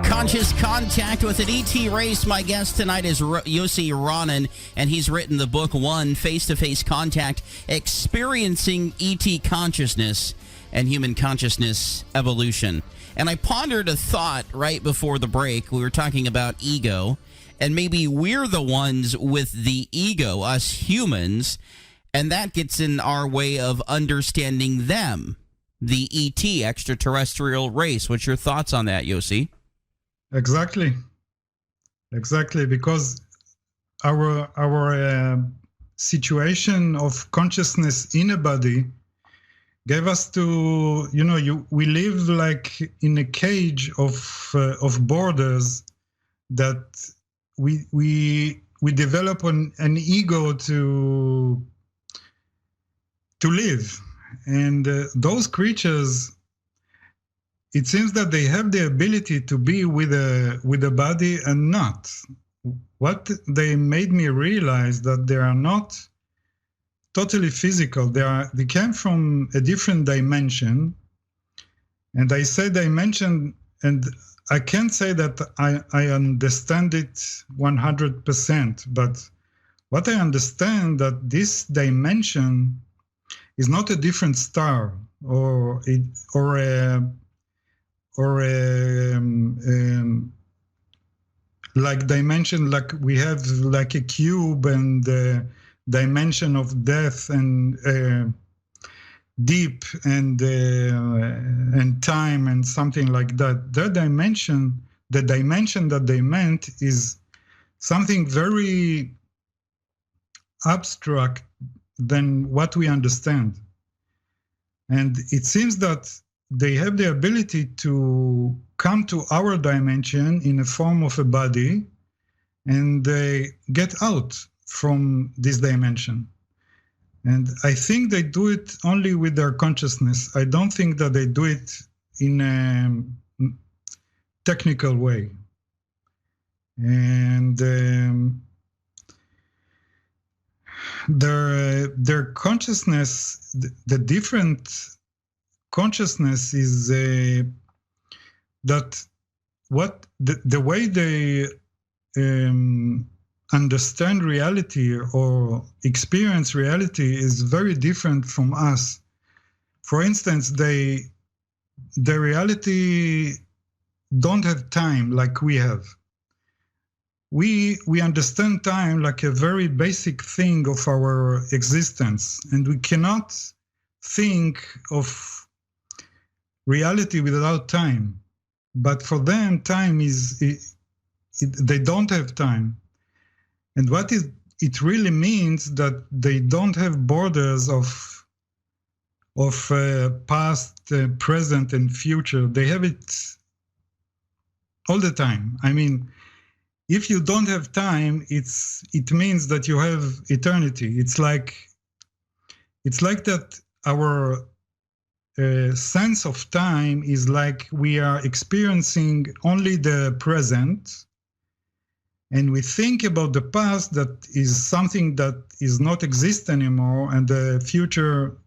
Conscious Contact with an ET Race. My guest tonight is Yossi Ronen, and he's written the book One, Face-to-Face Contact, Experiencing ET Consciousness and Human Consciousness Evolution. And I pondered a thought right before the break. We were talking about ego, and maybe we're the ones with the ego, us humans, and that gets in our way of understanding them, the ET, extraterrestrial race. What's your thoughts on that, Yossi? Exactly, because our situation of consciousness in a body gave us to, we live like in a cage of borders that we develop an ego to live, and those creatures, it seems that they have the ability to be with a body and not. What they made me realize that they are not totally physical. They came from a different dimension, and I say dimension, and I can't say that I understand it 100%, but what I understand that this dimension is not a different star or like dimension, like we have like a cube and dimension of death and deep and time and something like that. The dimension that they meant is something very abstract than what we understand. And it seems that they have the ability to come to our dimension in a form of a body, and they get out from this dimension. And I think they do it only with their consciousness. I don't think that they do it in a technical way. And their consciousness, the different consciousness is that what the way they understand reality or experience reality is very different from us. For instance, the reality don't have time like we have. We understand time like a very basic thing of our existence, and we cannot think of reality without time. But for them, time they don't have time. And what it really means that they don't have borders of past, present, and future. They have it all the time. I mean, if you don't have time, it means that you have eternity. It's like that our sense of time is like we are experiencing only the present, and we think about the past that is something that is not exist anymore, and the future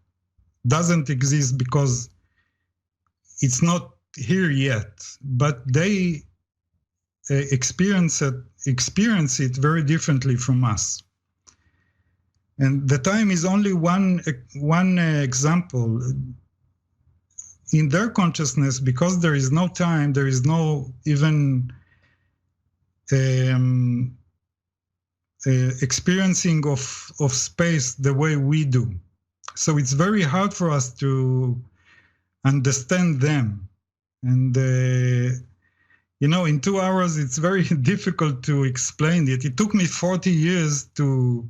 doesn't exist because it's not here yet. But they experience it very differently from us. And the time is only one example. In their consciousness, because there is no time, there is no even experiencing of space the way we do. So it's very hard for us to understand them. And, in 2 hours, it's very difficult to explain it. It took me 40 years to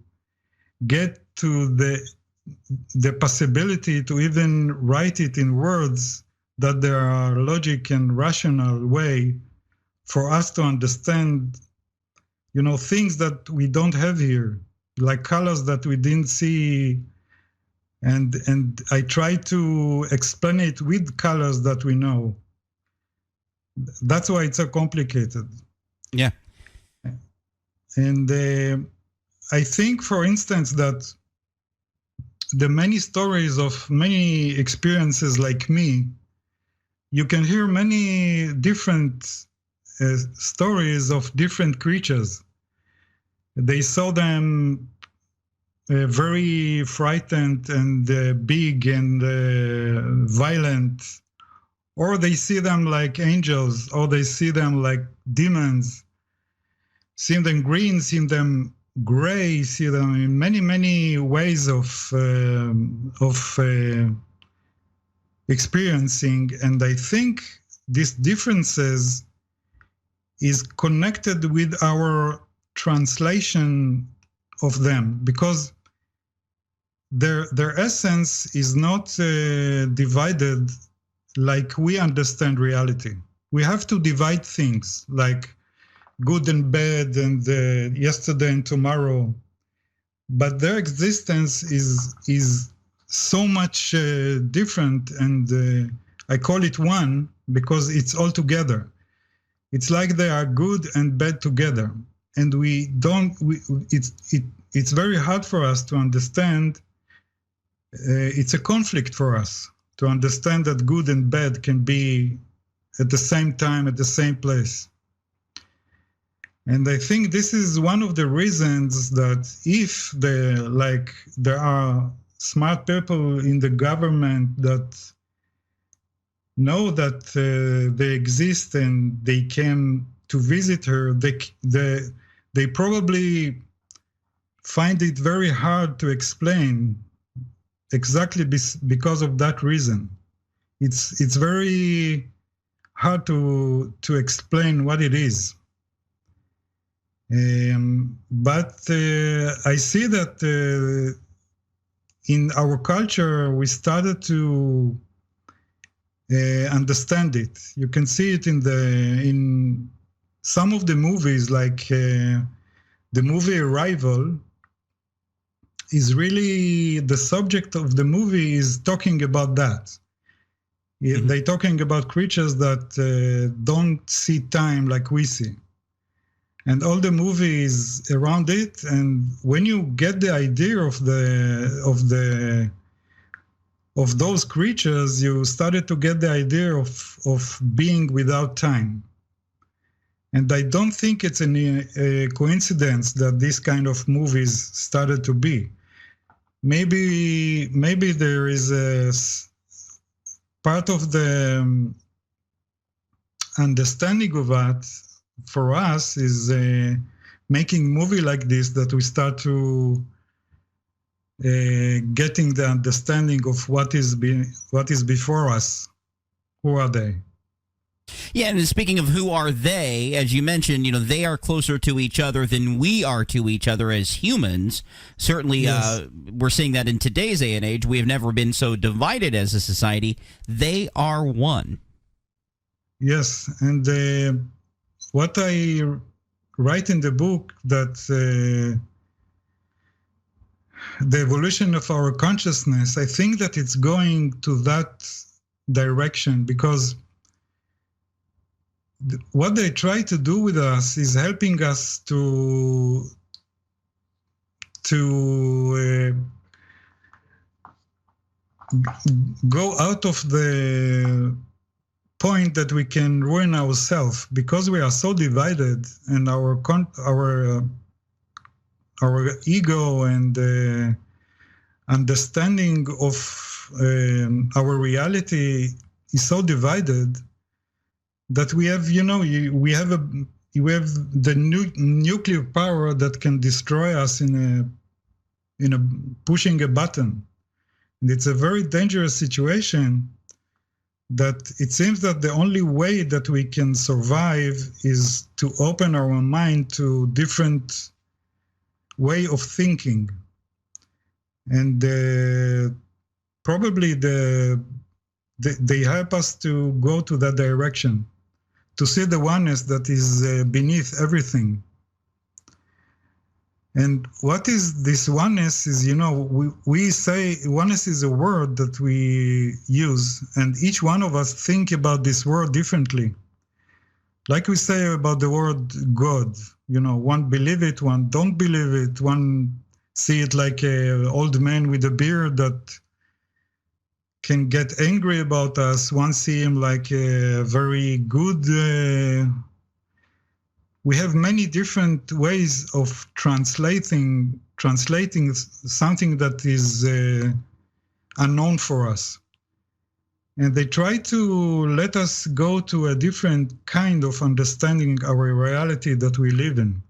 get to the possibility to even write it in words that there are logic and rational way for us to understand, things that we don't have here, like colors that we didn't see. And I try to explain it with colors that we know. That's why it's so complicated. Yeah. And I think, for instance, that the many stories of many experiences like me, you can hear many different stories of different creatures. They saw them very frightened and big and violent, or they see them like angels, or they see them like demons, see them green, see them gray, see them in many, many ways of experiencing. And I think these differences is connected with our translation of them, because their essence is not divided like we understand reality. We have to divide things like good and bad and yesterday and tomorrow, but their existence is so much different, and I call it one because it's all together. It's like they are good and bad together, and it's very hard for us to understand. It's a conflict for us to understand that good and bad can be at the same time, at the same place. And I think this is one of the reasons that if there are smart people in the government that know that they exist and they came to visit her, they probably find it very hard to explain exactly because of that reason. It's very hard to explain what it is. But I see that in our culture, we started to understand it. You can see it in some of the movies, like the movie Arrival is really, the subject of the movie is talking about that. Mm-hmm. They're talking about creatures that don't see time like we see. And all the movie is around it. And when you get the idea of those creatures, you started to get the idea of being without time. And I don't think it's a coincidence that this kind of movies started to be. Maybe there is a part of the understanding of that for us is making movie like this, that we start to getting the understanding of what is before us. Who are they? Yeah, and speaking of who are they, as you mentioned, they are closer to each other than we are to each other as humans. Certainly, yes. We're seeing that in today's day and age. We have never been so divided as a society. They are one. Yes, and what I write in the book, that the evolution of our consciousness, I think that it's going to that direction, because what they try to do with us is helping us to go out of the point that we can ruin ourselves, because we are so divided, and our ego and understanding of our reality is so divided that we have, we have the nuclear power that can destroy us in a pushing a button. And it's a very dangerous situation, that it seems that the only way that we can survive is to open our mind to different way of thinking. And probably they help us to go to that direction, to see the oneness that is beneath everything. And what is this oneness is, we say oneness is a word that we use, and each one of us think about this word differently. Like we say about the word God, one believe it, one don't believe it, one see it like an old man with a beard that can get angry about us, one see him like a very good. We have many different ways of translating something that is unknown for us. And they try to let us go to a different kind of understanding our reality that we live in.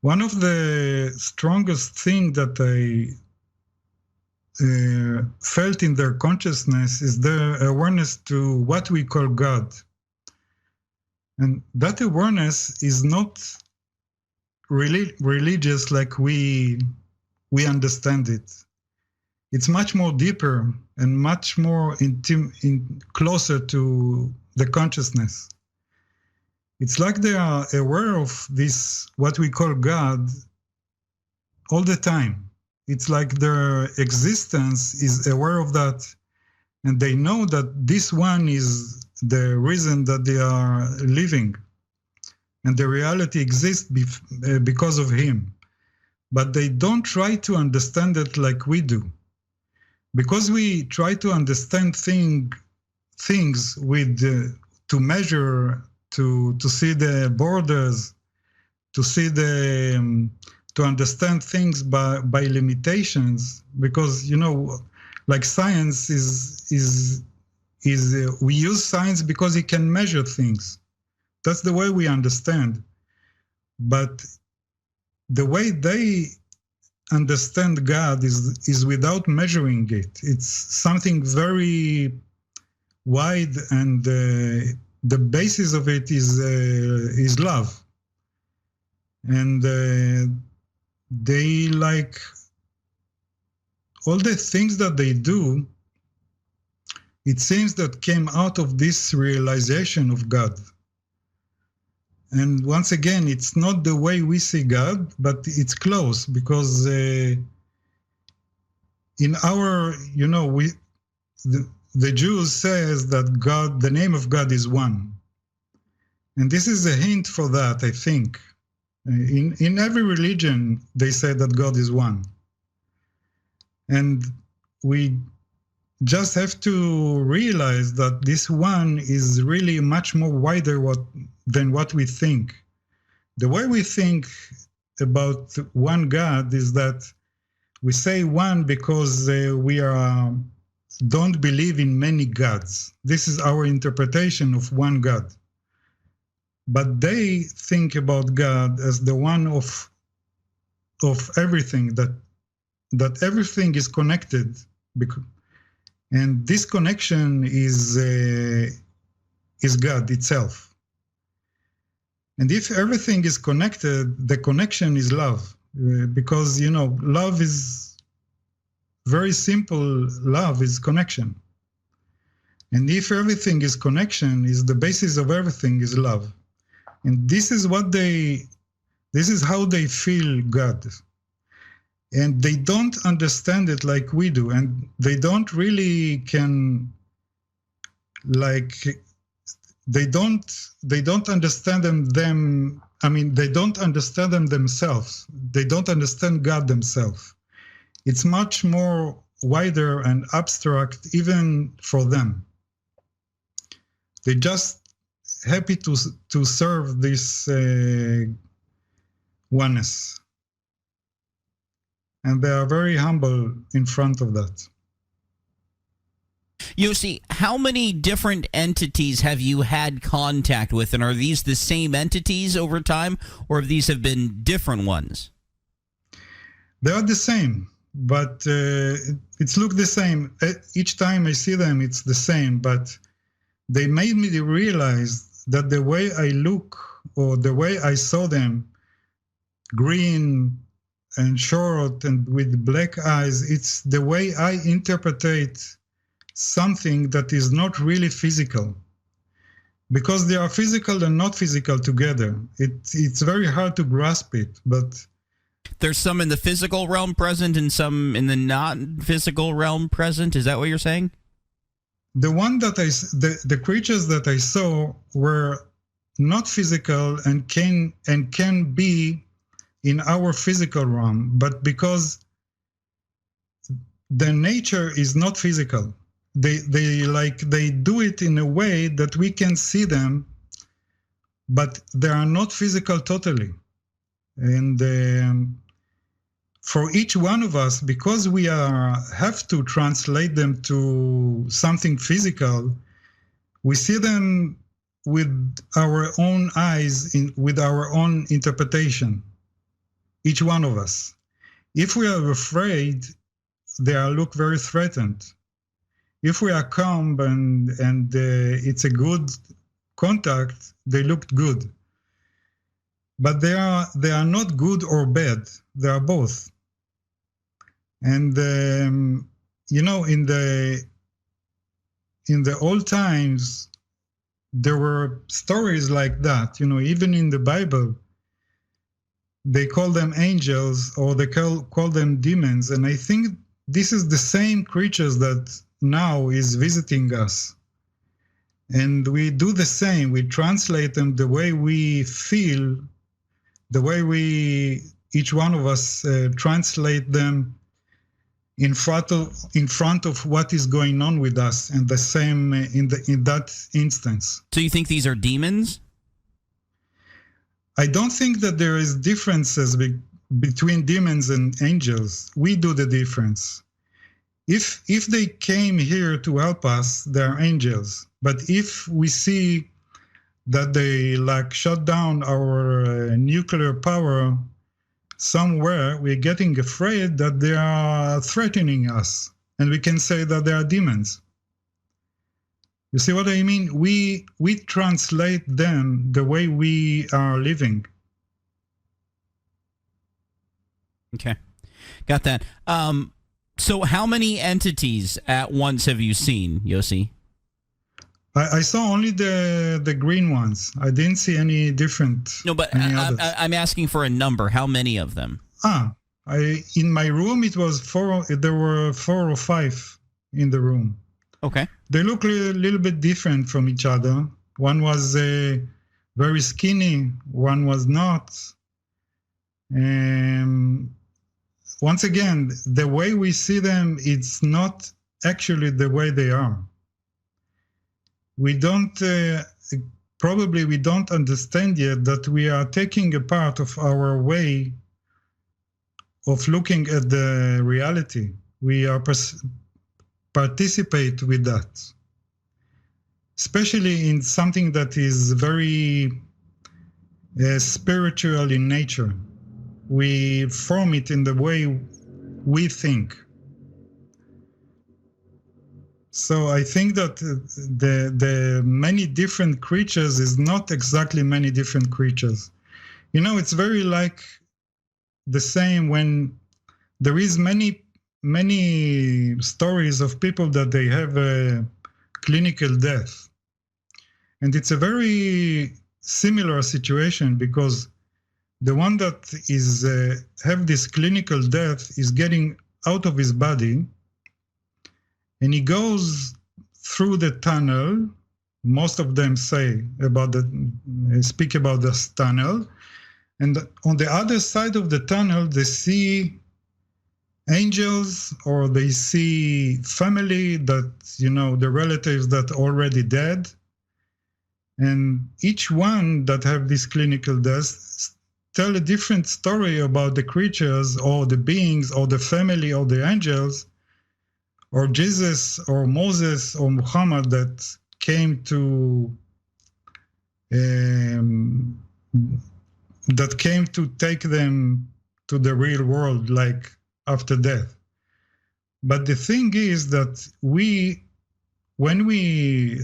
One of the strongest things that I felt in their consciousness is their awareness to what we call God. And that awareness is not really religious like we understand it. It's much more deeper and much more closer to the consciousness. It's like they are aware of this, what we call God, all the time. It's like their existence is aware of that, and they know that this one is the reason that they are living, and the reality exists because of him. But they don't try to understand it like we do. Because we try to understand things with to measure, to see the borders, to see to understand things by limitations. Because like science is we use science because it can measure things. That's the way we understand. But the way they understand God is without measuring it. It's something very wide, and the basis of it is love. And they like all the things that they do. It seems that came out of this realization of God. And once again, it's not the way we see God, but it's close, because in our, the Jews says that God, the name of God is one. And this is a hint for that, I think. In every religion, they say that God is one. And we just have to realize that this one is really much more wider than what we think. The way we think about one God is that we say one because we don't believe in many gods. This is our interpretation of one God. But they think about God as the one of everything, that everything is connected, and this connection is God itself. And if everything is connected, the connection is love, because love is very simple. Love is connection, and if everything is connection, is the basis of everything is love, and this is how they feel God. And they don't understand it like we do, and they don't really they don't understand them. I mean, they don't understand them themselves. They don't understand God themselves. It's much more wider and abstract even for them. They're just happy to serve this oneness. And they are very humble in front of that. Yossi, how many different entities have you had contact with, and are these the same entities over time, or have these been different ones? They are the same, but it's look the same. Each time I see them, it's the same, but they made me realize that the way I look, or the way I saw them, green and short and with black eyes, it's the way I interpret something that is not really physical. Because they are physical and not physical together. It's very hard to grasp it, but... There's some in the physical realm present and some in the not-physical realm present? Is that what you're saying? The one that the creatures that I saw were not physical and can be in our physical realm, but because the nature is not physical. They do it in a way that we can see them, but they are not physical totally. And for each one of us, because we have to translate them to something physical, we see them with our own eyes, with our own interpretation. Each one of us. If we are afraid, they look very threatened. If we are calm and it's a good contact, they look good. But they are not good or bad. They are both. And in the old times, there were stories like that. Even in the Bible, they call them angels, or they call them demons. And I think this is the same creatures that now is visiting us. And we do the same. We translate them the way we feel, the way each one of us translate them in front of what is going on with us, and the same in that instance. So you think these are demons? I don't think that there is differences between demons and angels. We do the difference. If they came here to help us, they're angels. But if we see that they shut down our nuclear power somewhere, we're getting afraid that they are threatening us, and we can say that they are demons. You see what I mean? We translate them the way we are living. Okay, got that. So how many entities at once have you seen, Yossi? I saw only the green ones. I didn't see any different. No, but I'm asking for a number. How many of them? In my room it was 4. There were 4 or 5 in the room. Okay. They look a little bit different from each other. One was very skinny. One was not. Once again, the way we see them, it's not actually the way they are. We don't, probably we don't understand yet that we are taking a part of our way of looking at the reality. We are participate with that, especially in something that is very spiritual in nature. We form it in the way we think. So I think that the many different creatures is not exactly many different creatures. You know, it's very like the same when there is many stories of people that they have a clinical death. And it's a very similar situation because the one that is have this clinical death is getting out of his body, and he goes through the tunnel. Most of them speak about this tunnel, and on the other side of the tunnel, they see angels, or they see family that, you know, the relatives that already dead, and each one that have this clinical death tell a different story about the creatures or the beings or the family or the angels or Jesus or Moses or Muhammad that came to take them to the real world, like after death. But the thing is that when we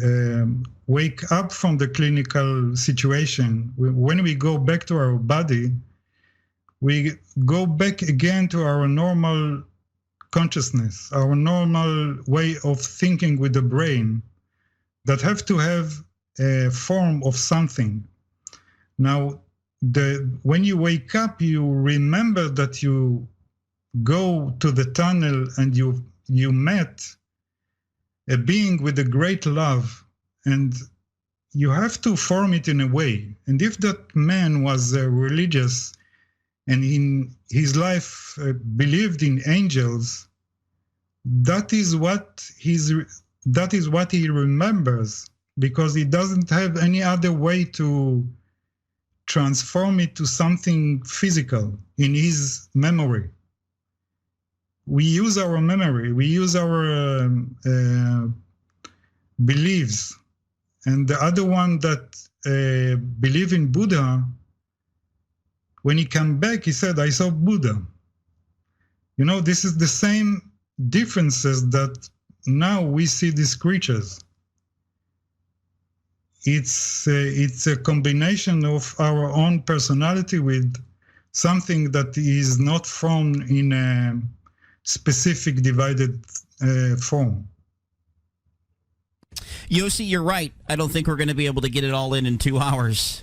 wake up from the clinical situation, when we go back to our body, we go back again to our normal consciousness, our normal way of thinking with the brain that have to have a form of something. Now, when you wake up, you remember that you go to the tunnel and you met a being with a great love, and you have to form it in a way. And if that man was religious and in his life believed in angels, that is what he remembers, because he doesn't have any other way to transform it to something physical in his memory. We use our memory, we use our beliefs. And the other one that believe in Buddha, when he came back, he said, I saw Buddha. You know, this is the same differences that now we see these creatures. It's a combination of our own personality with something that is not formed in a specific divided form. Yossi, you're right. I don't think we're going to be able to get it all in 2 hours.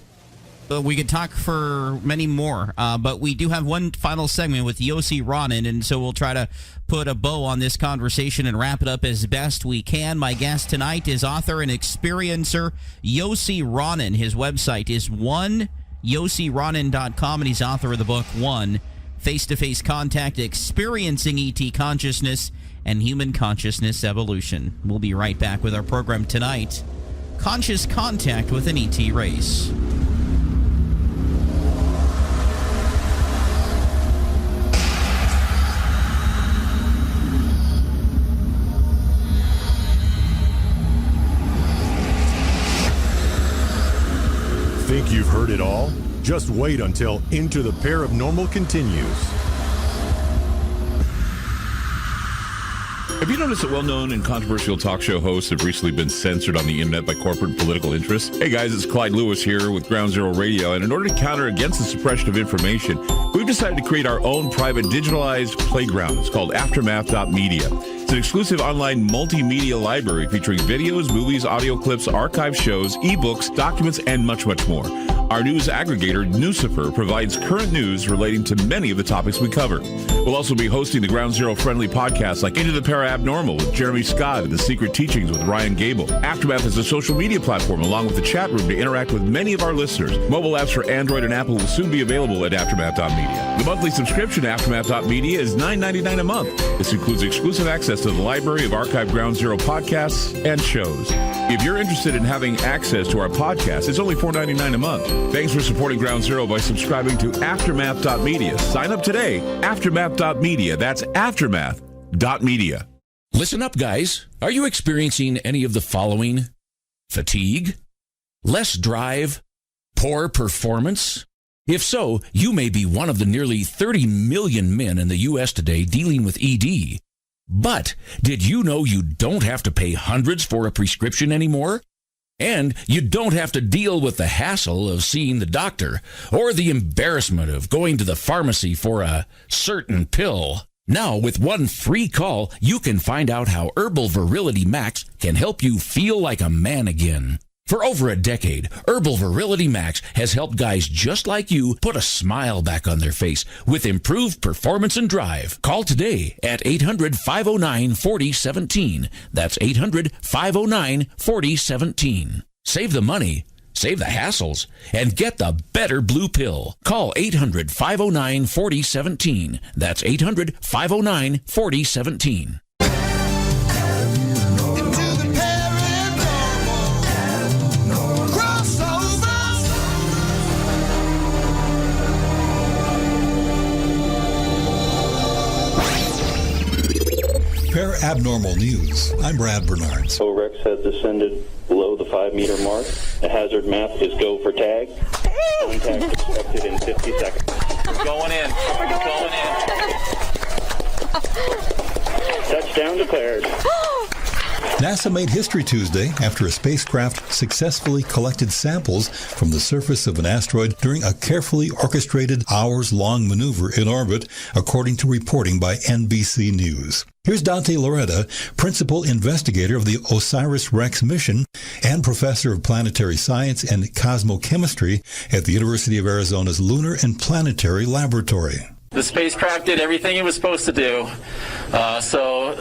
We could talk for many more, but we do have one final segment with Yossi Ronen, and so we'll try to put a bow on this conversation and wrap it up as best we can. My guest tonight is author and experiencer Yossi Ronen. His website is yossironen.com, and he's author of the book One, Face-to-Face Contact, Experiencing ET Consciousness and Human Consciousness Evolution. We'll be right back with our program tonight, Conscious Contact with an ET Race. Think you've heard it all? Just wait until Into the Parabnormal continues. Have you noticed that well-known and controversial talk show hosts have recently been censored on the internet by corporate and political interests? Hey guys, it's Clyde Lewis here with Ground Zero Radio, and in order to counter against the suppression of information, we've decided to create our own private digitalized playground. It's called Aftermath.media. It's an exclusive online multimedia library featuring videos, movies, audio clips, archive shows, ebooks, documents, and much, much more. Our news aggregator, Nucifer, provides current news relating to many of the topics we cover. We'll also be hosting the Ground Zero friendly podcasts like Into the Parabnormal with Jeremy Scott and The Secret Teachings with Ryan Gable. Aftermath is a social media platform along with the chat room to interact with many of our listeners. Mobile apps for Android and Apple will soon be available at Aftermath.media. The monthly subscription to Aftermath.media is $9.99 a month. This includes exclusive access to the library of archived Ground Zero podcasts and shows. If you're interested in having access to our podcast, it's only $4.99 a month. Thanks for supporting Ground Zero by subscribing to Aftermath.media. Sign up today, Aftermath.media. That's Aftermath.media. Listen up, guys. Are you experiencing any of the following? Fatigue? Less drive? Poor performance? If so, you may be one of the nearly 30 million men in the U.S. today dealing with ED. But did you know you don't have to pay hundreds for a prescription anymore? And you don't have to deal with the hassle of seeing the doctor or the embarrassment of going to the pharmacy for a certain pill. Now, with one free call, you can find out how Herbal Virility Max can help you feel like a man again. For over a decade, Herbal Virility Max has helped guys just like you put a smile back on their face with improved performance and drive. Call today at 800-509-4017. That's 800-509-4017. Save the money, save the hassles, and get the better blue pill. Call 800-509-4017. That's 800-509-4017. Parabnormal News. I'm Brad Bernards. Rex has descended below the 5-meter mark. The hazard map is go for tag. Contact expected in 50 seconds. We're going in. We're going in. Touchdown declared. NASA made history Tuesday after a spacecraft successfully collected samples from the surface of an asteroid during a carefully orchestrated hours-long maneuver in orbit, according to reporting by NBC News. Here's Dante Loretta, principal investigator of the OSIRIS-REx mission and professor of planetary science and cosmochemistry at the University of Arizona's Lunar and Planetary Laboratory. The spacecraft did everything it was supposed to do. So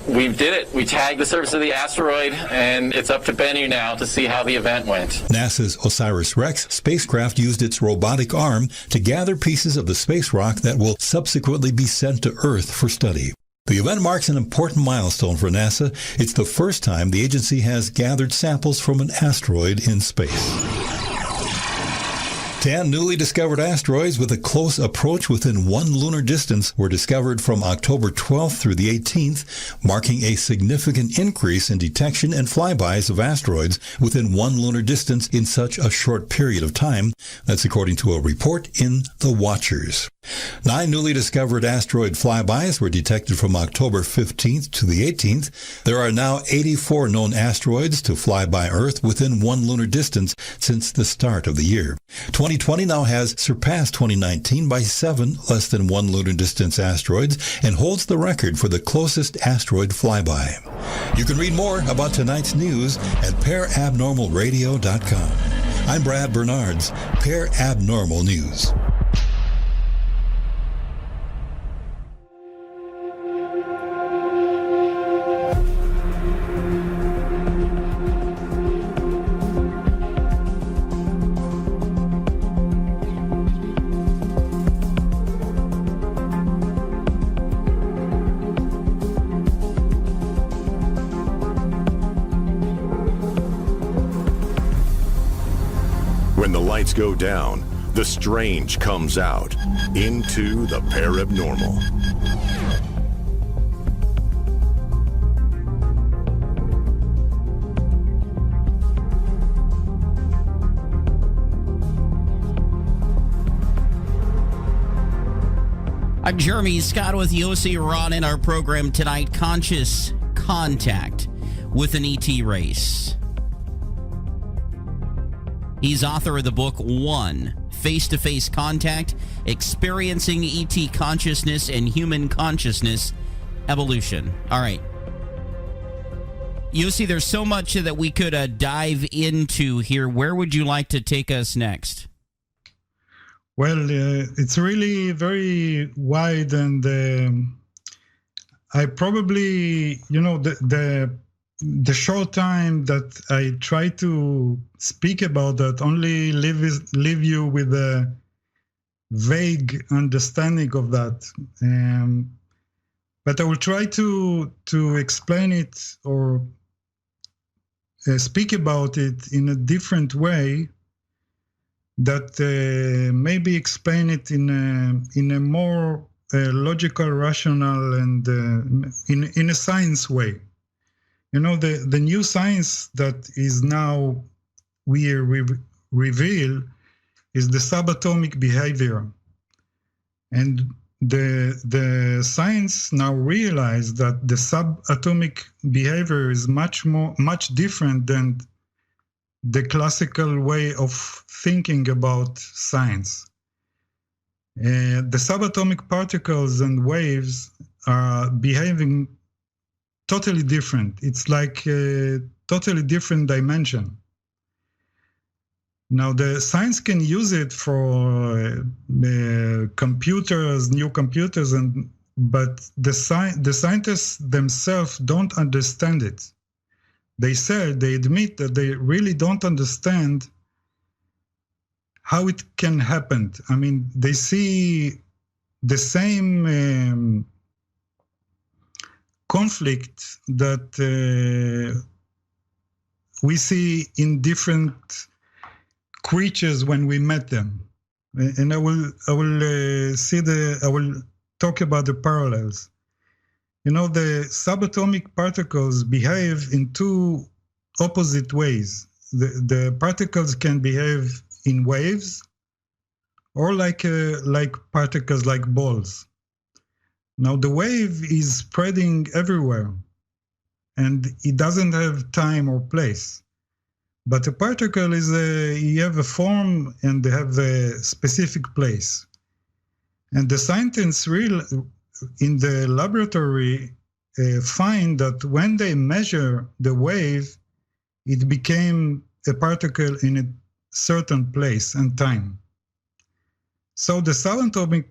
we did it. We tagged the surface of the asteroid, and it's up to Bennu now to see how the event went. NASA's OSIRIS-REx spacecraft used its robotic arm to gather pieces of the space rock that will subsequently be sent to Earth for study. The event marks an important milestone for NASA. It's the first time the agency has gathered samples from an asteroid in space. 10 newly discovered asteroids with a close approach within 1 lunar distance were discovered from October 12th through the 18th, marking a significant increase in detection and flybys of asteroids within 1 lunar distance in such a short period of time. That's according to a report in The Watchers. 9 newly discovered asteroid flybys were detected from October 15th to the 18th. There are now 84 known asteroids to fly by Earth within 1 lunar distance since the start of the year. 2020 now has surpassed 2019 by 7 less than 1 lunar distance asteroids and holds the record for the closest asteroid flyby. You can read more about tonight's news at parabnormalradio.com. I'm Brad Bernards, Parabnormal News. When the lights go down, the strange comes out into the Parabnormal. I'm Jeremy Scott with Yossi Ronen. Our program tonight, Conscious Contact with an ET Race. He's author of the book, One, Face-to-Face Contact, Experiencing ET Consciousness and Human Consciousness Evolution. All right. Yossi, there's so much that we could dive into here. Where would you like to take us next? Well, it's really very wide, and I probably, the short time that I try to speak about that only leave you with a vague understanding of that. But I will try to explain it or speak about it in a different way that maybe explain it in a more logical, rational, and in a science way. The new science that is now we reveal is the subatomic behavior, and the science now realize that the subatomic behavior is much different than the classical way of thinking about science. The subatomic particles and waves are behaving totally different. It's like a totally different dimension. Now, the science can use it for computers, new computers, but the scientists themselves don't understand it. They admit that they really don't understand how it can happen. I mean, they see the same conflict that we see in different creatures when we met them, and I will talk about the parallels. The subatomic particles behave in two opposite ways. The particles can behave in waves, or like particles, like balls. Now the wave is spreading everywhere, and it doesn't have time or place. But a particle is you have a form and they have a specific place. And the scientists in the laboratory find that when they measure the wave, it became a particle in a certain place and time. So the subatomic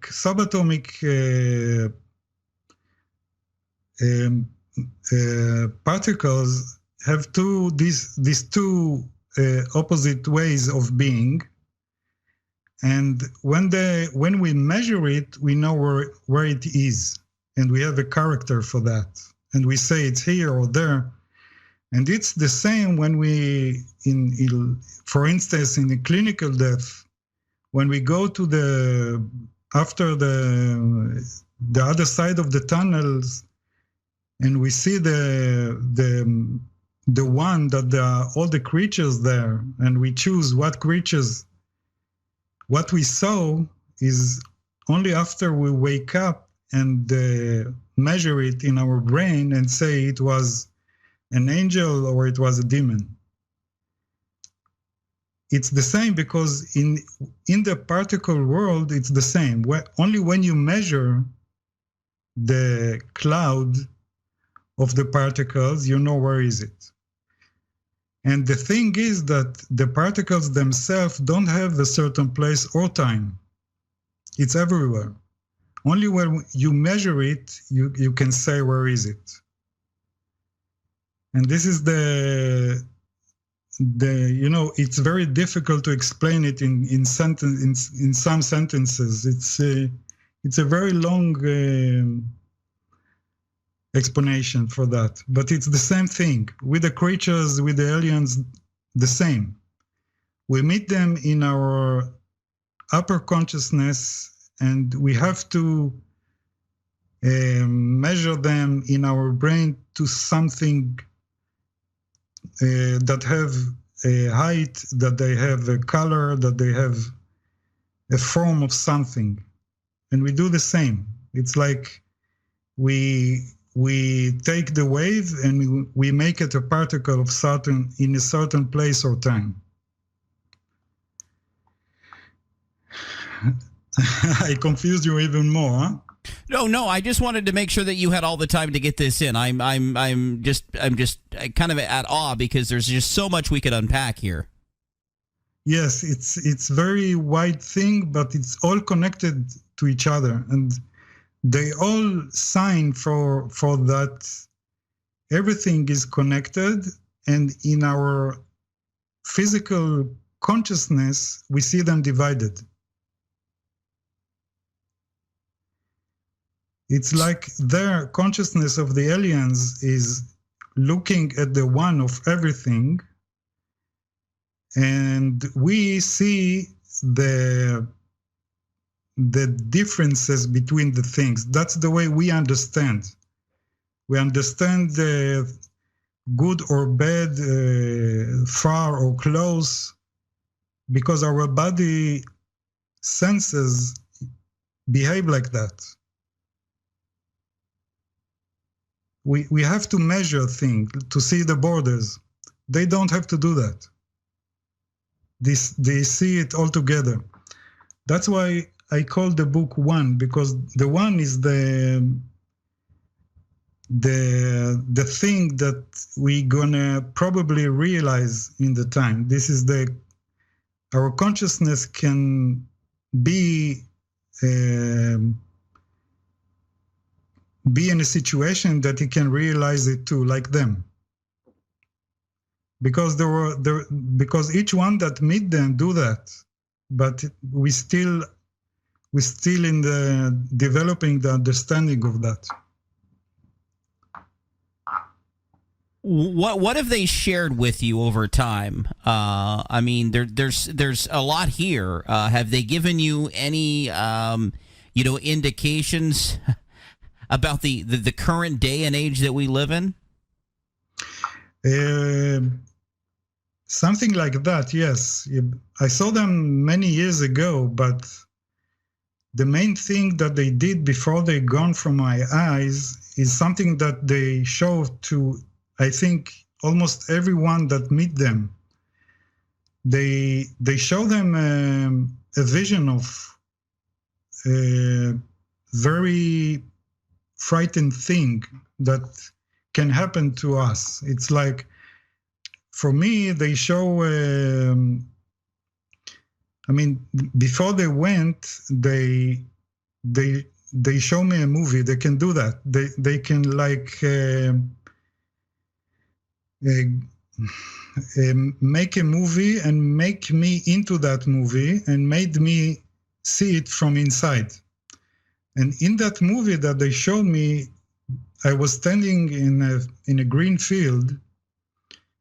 particles have these two opposite ways of being, and when we measure it, we know where it is, and we have a character for that, and we say it's here or there. And it's the same when we, for instance, in the clinical death, when we go to after the other side of the tunnels, and we see the one that there are all the creatures there, and we choose what creatures. What we saw is only after we wake up and measure it in our brain and say it was an angel or it was a demon. It's the same because in the particle world, it's the same. Only when you measure the cloud of the particles, you know where is it. And the thing is that the particles themselves don't have a certain place or time. It's everywhere. Only when you measure it, you can say where is it. And this is it's very difficult to explain it in some sentences. It's a very long explanation for that, but it's the same thing with the creatures, with the aliens, the same. We meet them in our upper consciousness, and we have to measure them in our brain to something that have a height, that they have a color, that they have a form of something, and we do the same. It's like we take the wave and we make it a particle of in a certain place or time. I confused you even more, huh? No, I just wanted to make sure that you had all the time to get this in. I'm just kind of at awe because there's just so much we could unpack here. Yes, it's very wide thing, but it's all connected to each other, and they all sign for that. Everything is connected, and in our physical consciousness, we see them divided. It's like their consciousness of the aliens is looking at the one of everything, and we see the differences between the things. That's the way we understand. We understand the good or bad, far or close, because our body senses behave like that. We have to measure things to see the borders. They don't have to do that. They see it all together. That's why I call the book One, because the one is the thing that we gonna probably realize in the time. This is our consciousness can be in a situation that he can realize it too, like them. Because because each one that meet them do that, but we still in the developing the understanding of that. What have they shared with you over time? I mean, there's a lot here. Have they given you any indications about the current day and age that we live in? Something like that, yes. I saw them many years ago, but the main thing that they did before they gone from my eyes is something that they show to, I think, almost everyone that meet them. They show them a vision of a very frightened thing that can happen to us. It's like, for me, they show, before they went, they show me a movie. They can do that. They can make a movie and make me into that movie and made me see it from inside. And in that movie that they showed me, I was standing in a green field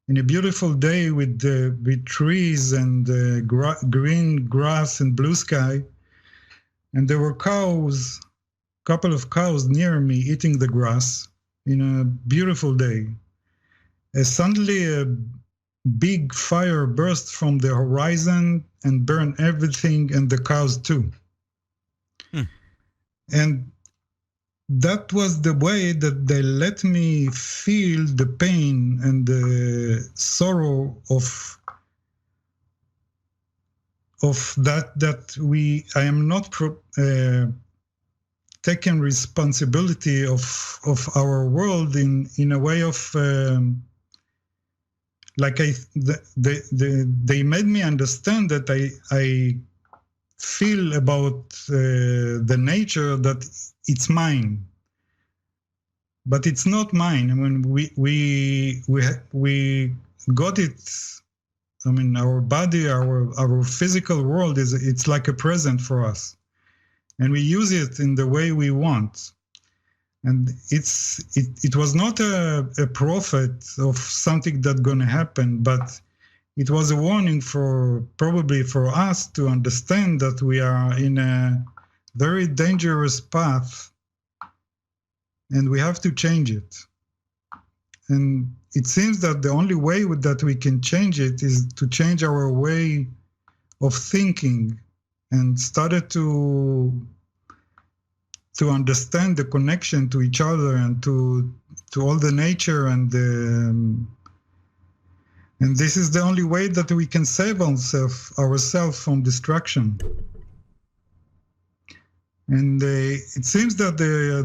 in a beautiful day with trees and green grass and blue sky. And there were cows, couple of cows near me eating the grass in a beautiful day. Suddenly a big fire burst from the horizon and burned everything and the cows too. And that was the way that they let me feel the pain and the sorrow of that I am not taking responsibility of our world in a way of they made me understand that I feel about the nature that it's mine, but it's not mine. I mean, we got it. I mean, our body, our physical world it's like a present for us, and we use it in the way we want. And it was not a prophet of something that's going to happen, but it was a warning probably for us to understand that we are in a very dangerous path and we have to change it. And it seems that the only way that we can change it is to change our way of thinking and started to understand the connection to each other and to all the nature and this is the only way that we can save ourselves from destruction. And it seems that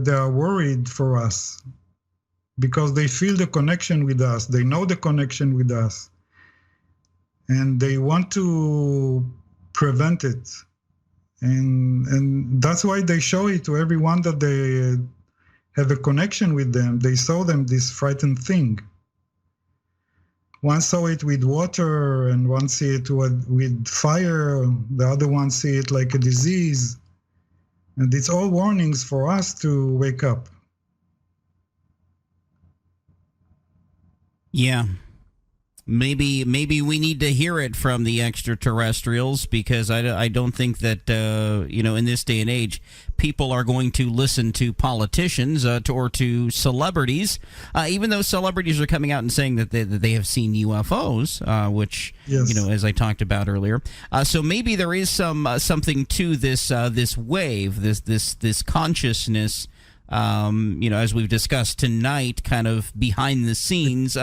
they are worried for us because they feel the connection with us. They know the connection with us. and they want to prevent it. And that's why they show it to everyone that they have a connection with them. They saw them this frightened thing. One saw it with water, and one see it with fire. The other one see it like a disease. And it's all warnings for us to wake up. Yeah. Maybe we need to hear it from the extraterrestrials, because I don't think that, in this day and age, people are going to listen to politicians or to celebrities, even though celebrities are coming out and saying that they have seen UFOs, which, yes. As I talked about earlier. So maybe there is something to this wave, this consciousness, as we've discussed tonight, kind of behind the scenes.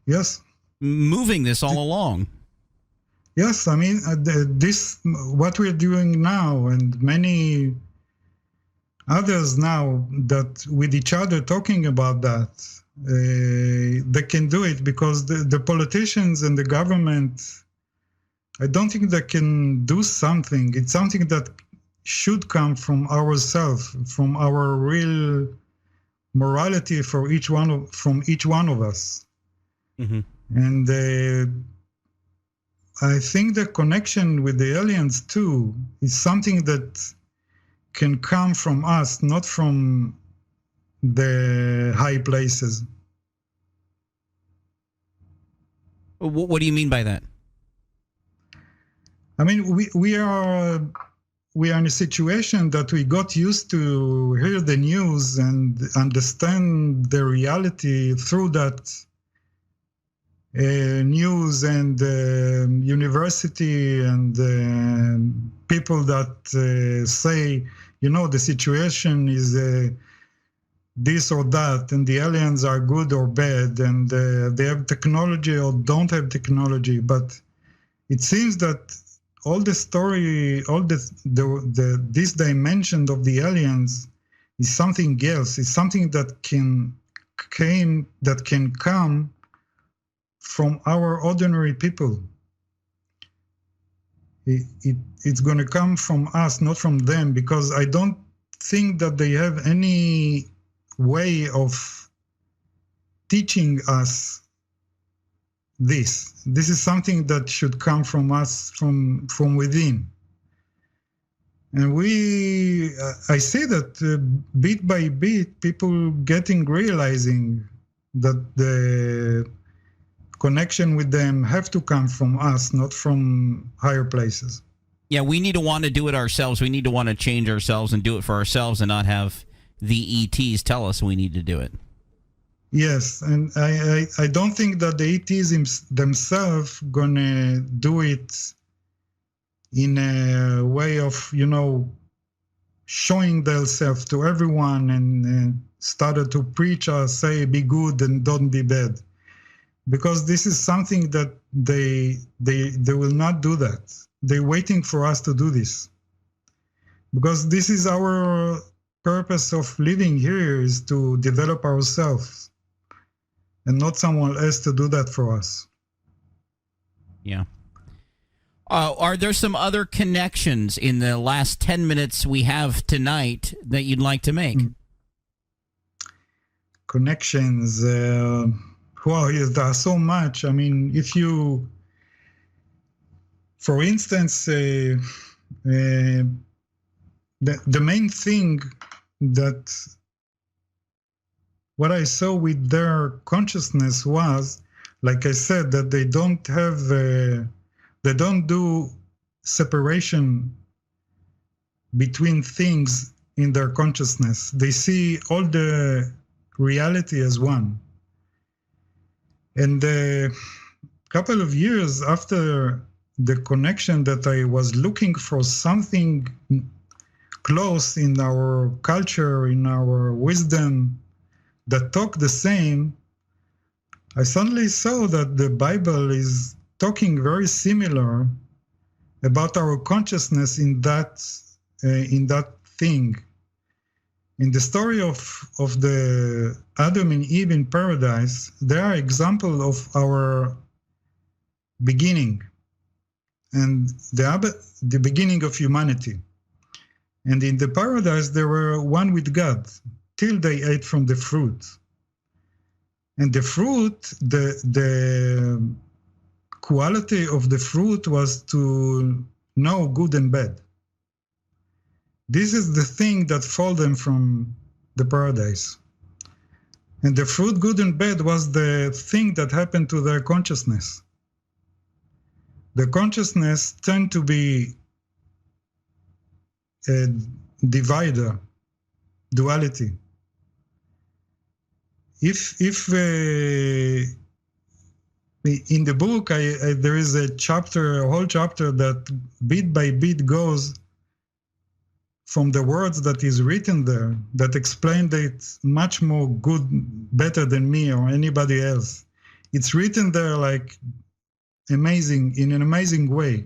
Yes. Moving this all along. Yes, I mean, this, what we're doing now, and many others now that with each other talking about that, they can do it because the politicians and the government, I don't think they can do something. It's something that should come from ourselves, from our real morality from each one of us. Mm-hmm. And I think the connection with the aliens too is something that can come from us, not from the high places. What do you mean by that? I mean, we are in a situation that we got used to hear the news and understand the reality through that news and university and people that say, the situation is this or that, and the aliens are good or bad, and they have technology or don't have technology. But it seems that all the story, all this dimension of the aliens is something else. It's something that can come from our ordinary people. It's going to come from us, not from them, because I don't think that they have any way of teaching us this. This is something that should come from us, from within. And I see that bit by bit, people realizing that the connection with them have to come from us, not from higher places. Yeah, we need to want to do it ourselves. We need to want to change ourselves and do it for ourselves and not have the ETs tell us we need to do it. Yes, and I don't think that the ETs themselves going to do it in a way of, showing themselves to everyone and started to preach or say, be good and don't be bad. Because this is something that they will not do that. They're waiting for us to do this. Because this is our purpose of living here, is to develop ourselves and not someone else to do that for us. Yeah. Are there some other connections in the last 10 minutes we have tonight that you'd like to make? Connections. Well, yes, there are so much. I mean, if you, for instance, the main thing that what I saw with their consciousness was, like I said, that they don't do separation between things in their consciousness. They see all the reality as one. And a couple of years after the connection that I was looking for something close in our culture, in our wisdom, that talk the same, I suddenly saw that the Bible is talking very similar about our consciousness in that thing. In the story of the Adam and Eve in paradise, there are examples of our beginning, and the beginning of humanity. And in the paradise, they were one with God till they ate from the fruit. And the fruit, the quality of the fruit was to know good and bad. This is the thing that followed them from the paradise. And the fruit, good and bad, was the thing that happened to their consciousness. The consciousness tend to be a divider, duality. If in the book there is a whole chapter that bit by bit goes from the words that is written there, that explain it much more good, better than me or anybody else. It's written there like amazing, in an amazing way.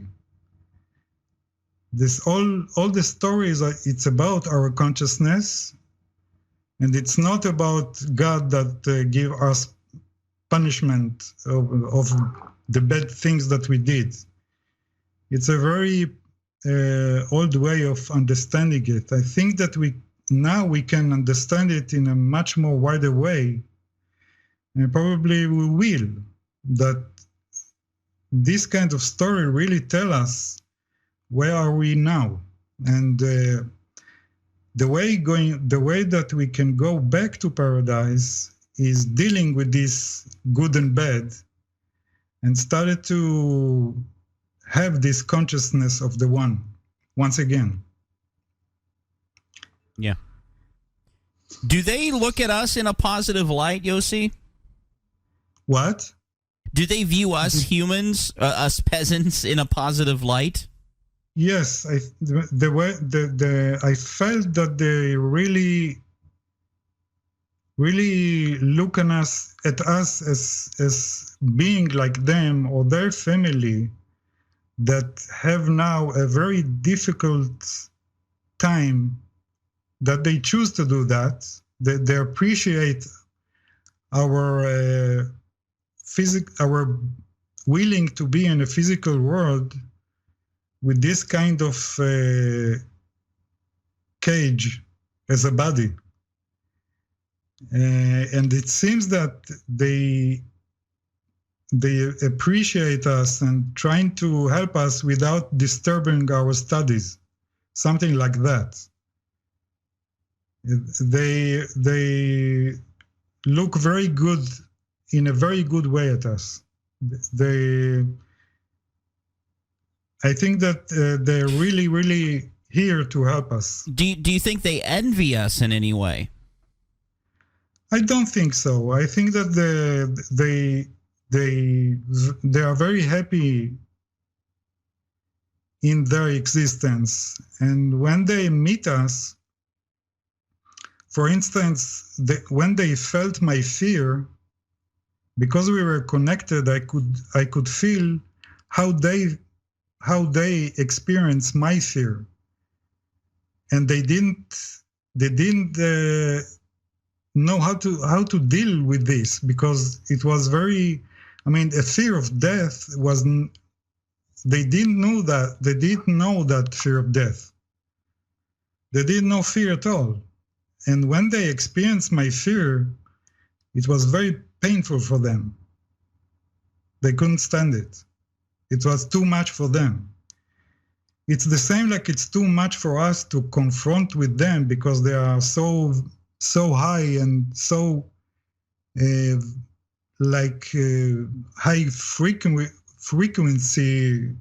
This all the stories, it's about our consciousness, and it's not about God that give us punishment of the bad things that we did. It's a very old way of understanding it. I think that now we can understand it in a much more wider way, and probably we will. That this kind of story really tell us where are we now, and the way that we can go back to paradise is dealing with this good and bad, and started to have this consciousness of the one once again. Yeah. Do they look at us in a positive light, Yossi? What? Do they view us humans, us peasants, in a positive light? Yes, I felt that they really look at us as being like them or their family, that have now a very difficult time, that they choose to do that. They appreciate our our willing to be in a physical world with this kind of cage as a body. And it seems that they appreciate us and trying to help us without disturbing our studies, something like that. They look very good, in a very good way at us. I think that they're really, really here to help us. Do you think they envy us in any way? I don't think so. I think that they are very happy in their existence, and when they meet us, for instance, when they felt my fear, because we were connected, I could feel how they experience my fear, and they didn't know how to deal with this, because it was very, a fear of death wasn't. They didn't know that fear of death. They didn't know fear at all, and when they experienced my fear, it was very painful for them. They couldn't stand it. It was too much for them. It's the same like it's too much for us to confront with them, because they are so high and so high frequency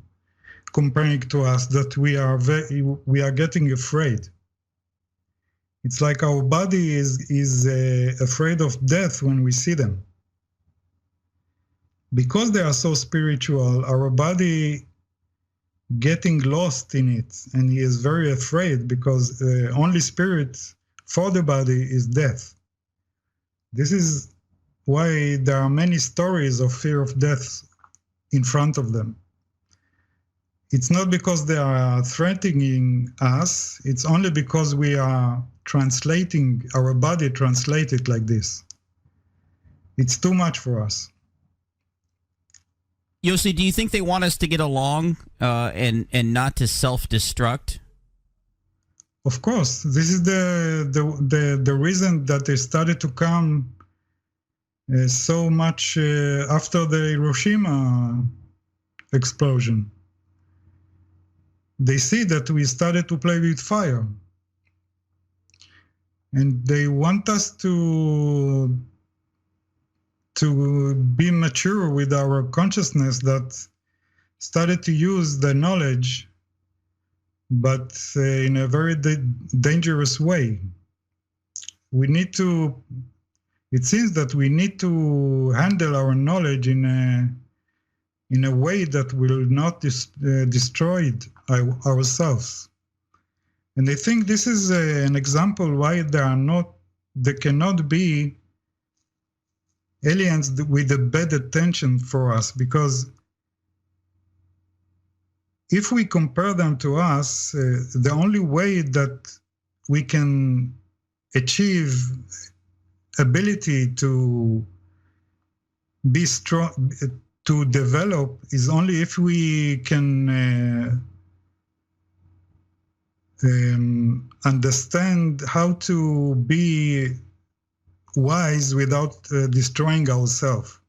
comparing to us, that we are getting afraid. It's like our body is afraid of death when we see them. Because they are so spiritual, our body getting lost in it, and he is very afraid, because the only spirit for the body is death. This is why there are many stories of fear of death in front of them. It's not because they are threatening us, it's only because we are translating, our body translate it like this. It's too much for us. Yossi, do you think they want us to get along and not to self-destruct? Of course, this is the reason that they started to come so much after the Hiroshima explosion. They see that we started to play with fire, and they want us to be mature with our consciousness that started to use the knowledge, but in a very dangerous way. We need to, it seems that we need to handle our knowledge in a way that will not destroy ourselves. And I think this is an example why there cannot be aliens with a bad intention for us, because if we compare them to us, the only way that we can achieve ability to be strong, to develop, is only if we can understand how to be wise without destroying ourselves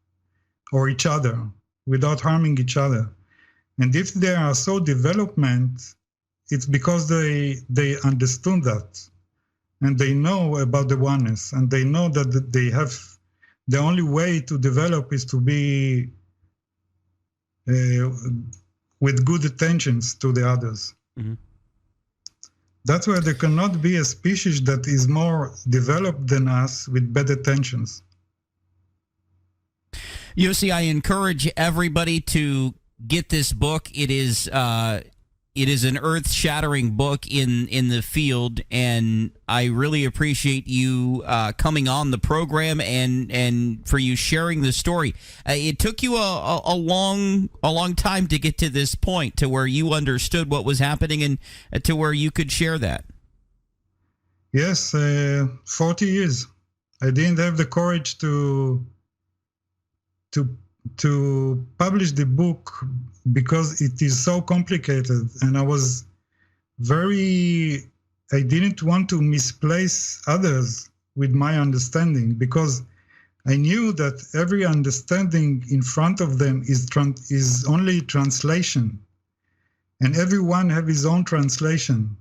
or each other, without harming each other. And if they are so development, it's because they understood that, and they know about the oneness, and they know that they have the only way to develop is to be with good intentions to the others. Mm-hmm. That's why there cannot be a species that is more developed than us with bad intentions. Yossi, I encourage everybody to get this book. It is an earth-shattering book in the field, and I really appreciate you coming on the program and for you sharing the story. It took you a long time to get to this point, to where you understood what was happening and to where you could share that. Yes, 40 years. I didn't have the courage to publish the book because it is so complicated, and I didn't want to misplace others with my understanding, because I knew that every understanding in front of them is only translation, and everyone have his own translation.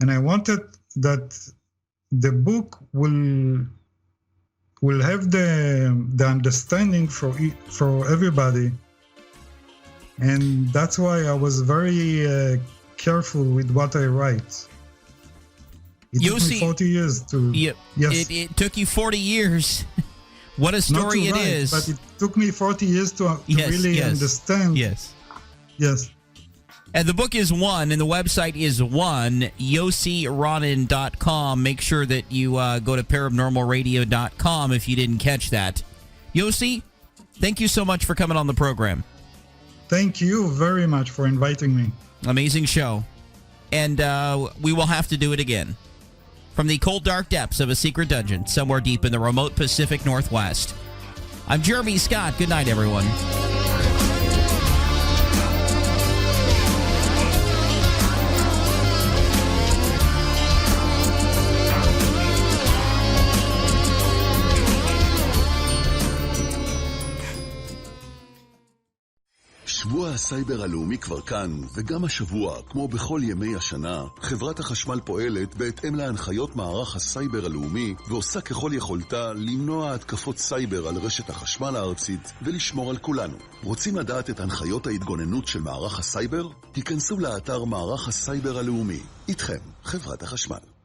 And I wanted that the book will have the understanding for everybody. And that's why I was very careful with what I write. It took me 40 years to... Yep. Yes. It took you 40 years. What a story it is. But it took me 40 years to really understand. Yes. Yes. And the book is one, and the website is yossironen.com. Make sure that you go to parabnormalradio.com if you didn't catch that. Yossi, thank you so much for coming on the program. Thank you very much for inviting me. Amazing show. And we will have to do it again. From the cold, dark depths of a secret dungeon somewhere deep in the remote Pacific Northwest. I'm Jeremy Scott. Good night, everyone. שבוע הסייבר הלאומי כבר כאן, וגם השבוע, כמו בכל ימי השנה, חברת החשמל פועלת בהתאם להנחיות מערך הסייבר הלאומי, ועושה ככל יכולתה למנוע התקפות סייבר על רשת החשמל הארצית ולשמור על כולנו. רוצים לדעת את הנחיות ההתגוננות של מערך הסייבר? תיכנסו לאתר מערך הסייבר הלאומי. איתכם, חברת החשמל.